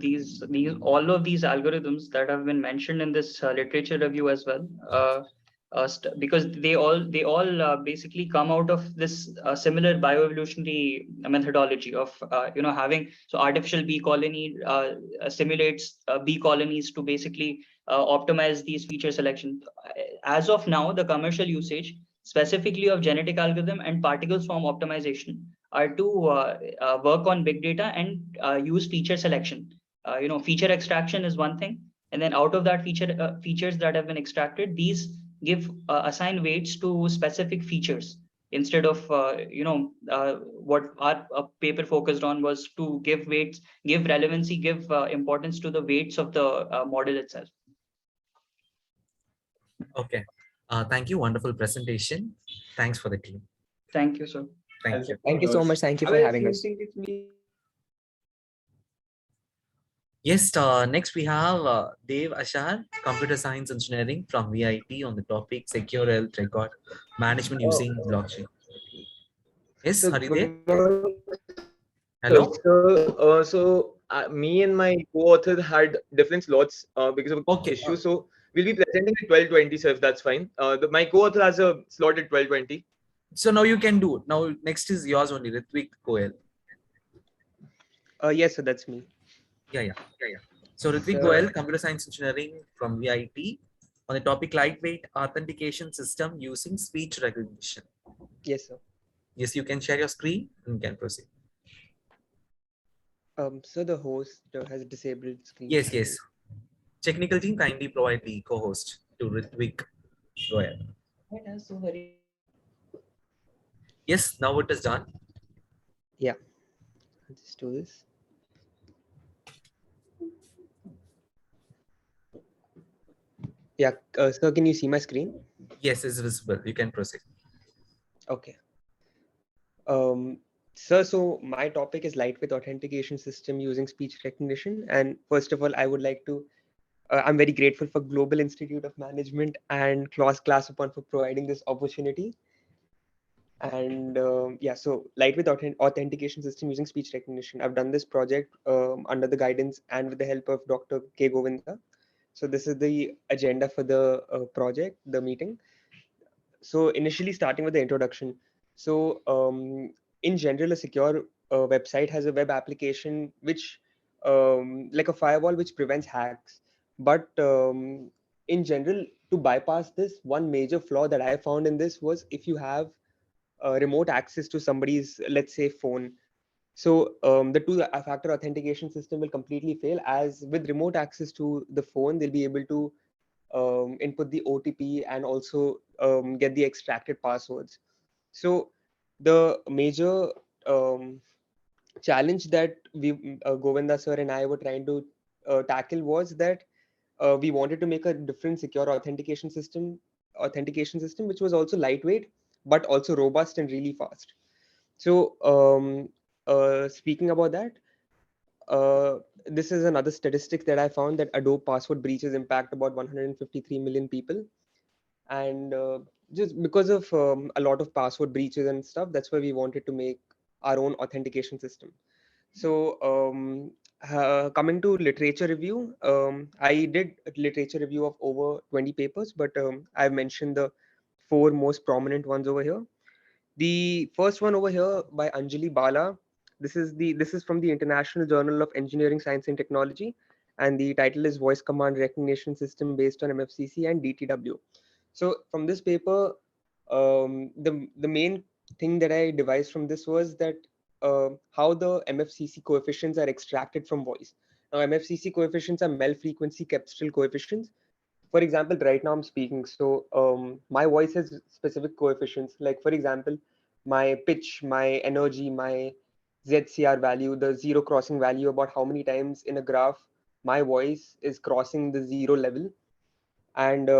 All of these algorithms that have been mentioned in this literature review as well, because they all basically come out of this similar bioevolutionary methodology of having, so artificial bee colony simulates bee colonies to basically optimize these feature selection. As of now, the commercial usage specifically of genetic algorithm and particle swarm optimization are to work on big data and use feature selection. Feature extraction is one thing, and then out of that features that have been extracted, these give assign weights to specific features. instead of what our paper focused on was to give weights, give relevancy, give importance to the weights of the model itself. Okay. Thank you. Wonderful presentation. Thanks for the team. Thank you, sir. Thank you. Thank you so much. Thank you for having us. Yes, next we have Dev Ashar, Computer Science Engineering from VIT on the topic Secure Health Record Management using blockchain. Yes, So Haridev? good morning, sir. Hello? Me and my co-author had different slots because of Okay. issue. So we'll be presenting at 12:20, sir, if that's fine. My co-author has a slot at 12:20. So now you can do it. Now next is yours only, Ritvik Goel. Yes, sir, that's me. Yeah. So Ritvik Goel, Computer Science Engineering from VIT on the topic lightweight authentication system using speech recognition. Yes, sir. Yes, you can share your screen and can proceed. So the host has disabled screen. Yes. Technical team kindly provide the co-host to Ritvik Goel. Yes, now it is done. Yeah, I'll just do this. Yeah, sir, can you see my screen? Yes, it's visible. You can proceed. Okay. Sir, so my topic is lightweight authentication system using speech recognition. And first of all, I would like to, I'm very grateful for Global Institute of Management and Class Upon for providing this opportunity. And yeah, so lightweight authentication system using speech recognition. I've done this project under the guidance and with the help of Dr. K. Govinda. So this is the agenda for the project, the meeting. So initially starting with the introduction. So in general, a secure website has a web application which like a firewall which prevents hacks. But in general, to bypass this, one major flaw that I found in this was if you have remote access to somebody's, let's say, phone. So the two-factor authentication system will completely fail, as with remote access to the phone, they'll be able to input the OTP and also get the extracted passwords. So the major challenge that Govinda sir and I were trying to tackle was that we wanted to make a different secure authentication system, which was also lightweight, but also robust and really fast. So speaking about that, this is another statistic that I found, that Adobe password breaches impact about 153 million people. And just because of a lot of password breaches and stuff, that's why we wanted to make our own authentication system. So coming to literature review, I did a literature review of over 20 papers, but I've mentioned the 4 most prominent ones over here. The first one over here by Anjali Bala. This is from the International Journal of Engineering, Science and Technology, and the title is Voice Command Recognition System based on MFCC and DTW. So from this paper, the main thing that I devised from this was that how the MFCC coefficients are extracted from voice. Now, MFCC coefficients are Mel frequency Kestrel coefficients. For example, right now I'm speaking, so my voice has specific coefficients. Like for example, my pitch, my energy, my ZCR value, the zero crossing value, about how many times in a graph my voice is crossing the zero level, and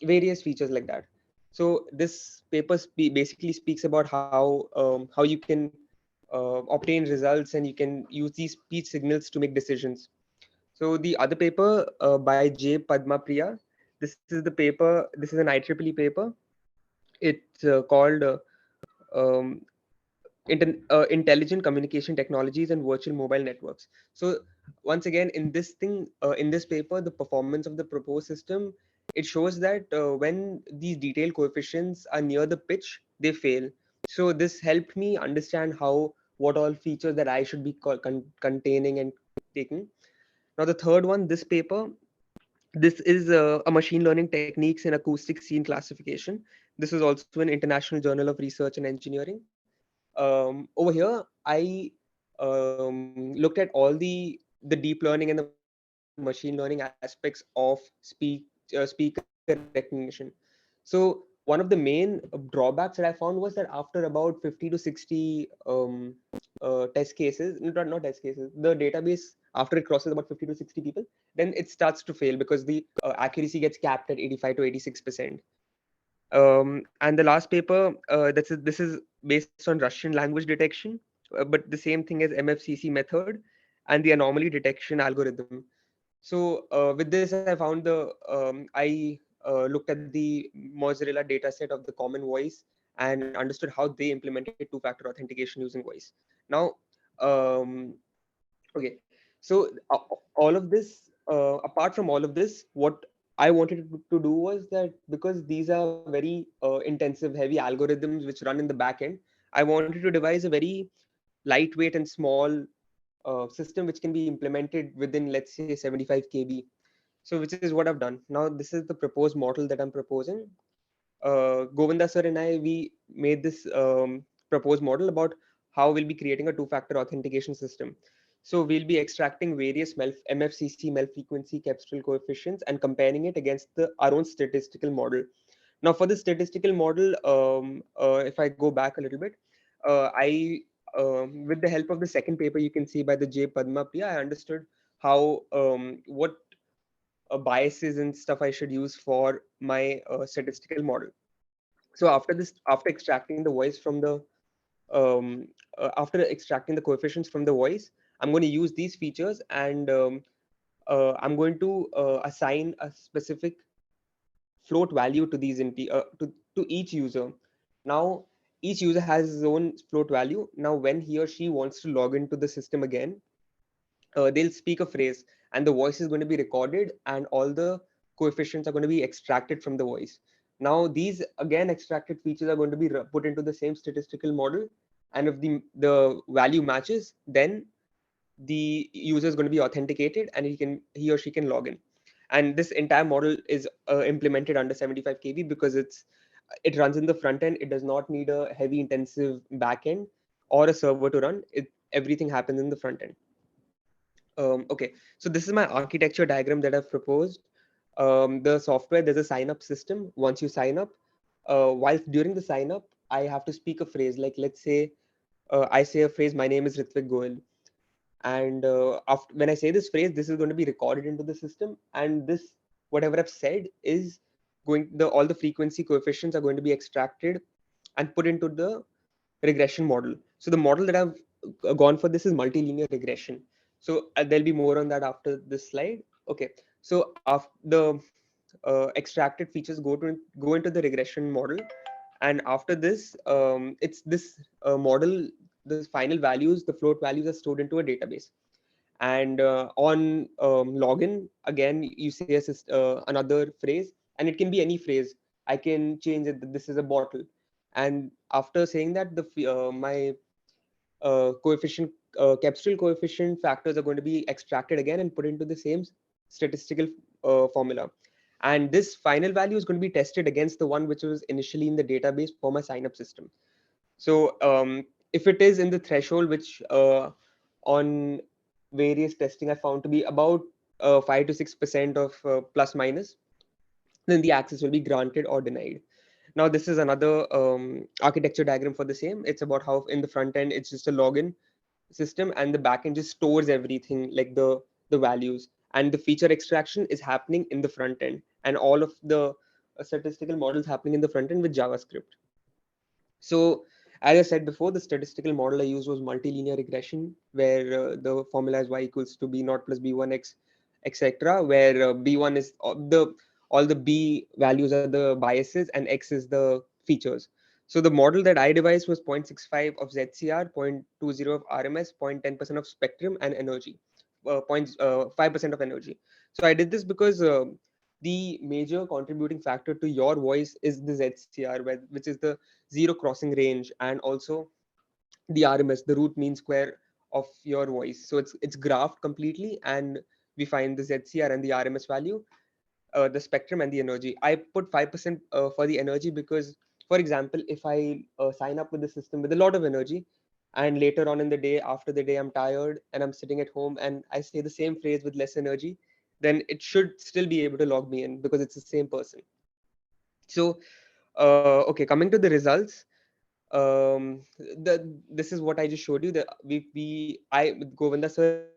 various features like that. So this paper basically speaks about how you can obtain results, and you can use these speech signals to make decisions. So the other paper by J. Padma Priya, this is the paper. This is an IEEE paper. It's called um, Intelligent Communication Technologies and Virtual Mobile Networks. So once again, in this paper, the performance of the proposed system, it shows that when these detailed coefficients are near the pitch, they fail. So this helped me understand what all features that I should be containing and taking. Now the third one, this paper, this is a machine learning techniques in acoustic scene classification. This is also an International Journal of Research and Engineering. Over here, I looked at all the deep learning and the machine learning aspects of speaker recognition. So one of the main drawbacks that I found was that after about 50 to 60 test cases, not test cases, the database, after it crosses about 50 to 60 people, then it starts to fail because the accuracy gets capped at 85 to 86%. And the last paper, this is based on Russian language detection, but the same thing as MFCC method and the anomaly detection algorithm. So with this, I found I looked at the Mozilla data set of the common voice and understood how they implemented two-factor authentication using voice. Now, um, okay, so all of this, apart from all of this, what I wanted to do was that because these are very intensive, heavy algorithms which run in the back end, I wanted to devise a very lightweight and small system which can be implemented within, let's say, 75 kb. So which is what I've done. Now this is the proposed model that I'm proposing. Govinda sir and I, we made this proposed model about how we'll be creating a two-factor authentication system. So we'll be extracting various MFCC, frequency capsule coefficients, and comparing it against our own statistical model. Now for the statistical model, if I go back a little bit, I with the help of the second paper, you can see by the J. Padma Priya, I understood how what biases and stuff I should use for my statistical model. So after this, after extracting the voice from the after extracting the coefficients from the voice, I'm going to use these features, and I'm going to assign a specific float value to to each user. Now each user has his own float value. Now when he or she wants to log into the system again, they'll speak a phrase and the voice is going to be recorded, and all the coefficients are going to be extracted from the voice. Now these again extracted features are going to be put into the same statistical model, and if the value matches, then the user is going to be authenticated and he or she can log in. And this entire model is implemented under 75 kb because it runs in the front end. It does not need a heavy intensive back end or a server to run it. Everything happens in the front end. Okay, so this is my architecture diagram that I've proposed. The software, there's a sign up system. Once you sign up, whilst during the sign up, I have to speak a phrase. Like, let's say I say a phrase, my name is Ritvik Goel. And after, when I say this phrase, this is going to be recorded into the system. And this, whatever I've said is all the frequency coefficients are going to be extracted and put into the regression model. So the model that I've gone for this is multilinear regression. So there'll be more on that after this slide. Okay, so after the extracted features go into the regression model, and after this, it's this model. The final values, the float values, are stored into a database. And on login, again, you say another phrase, and it can be any phrase. I can change it. This is a bottle. And after saying that, my coefficient capsule coefficient factors are going to be extracted again and put into the same statistical formula. And this final value is going to be tested against the one which was initially in the database for my sign up system. So if it is in the threshold, which on various testing I found to be about 5 to 6% of plus minus, then the access will be granted or denied. Now this is another architecture diagram for the same. It's about how in the front end it's just a login system, and the backend just stores everything like the values, and the feature extraction is happening in the front end, and all of the statistical models happening in the front end with JavaScript. So as I said before, the statistical model I used was multilinear regression, where the formula is y equals to b naught plus b1 x, etc., where b1 is all the b values are the biases and x is the features. So the model that I devised was 0.65 of ZCR, 0.20 of RMS, 0.10% of spectrum, and energy, 0.5% of energy. So I did this because the major contributing factor to your voice is the ZCR, which is the zero crossing range, and also the RMS, the root mean square of your voice. So it's graphed completely, and we find the ZCR and the RMS value, the spectrum, and the energy. I put 5% for the energy because, for example, if I sign up with the system with a lot of energy, and later on in the day, after the day, I'm tired and I'm sitting at home and I say the same phrase with less energy, then it should still be able to log me in because it's the same person. So Okay, coming to the results, this is what I just showed you. That Govinda sir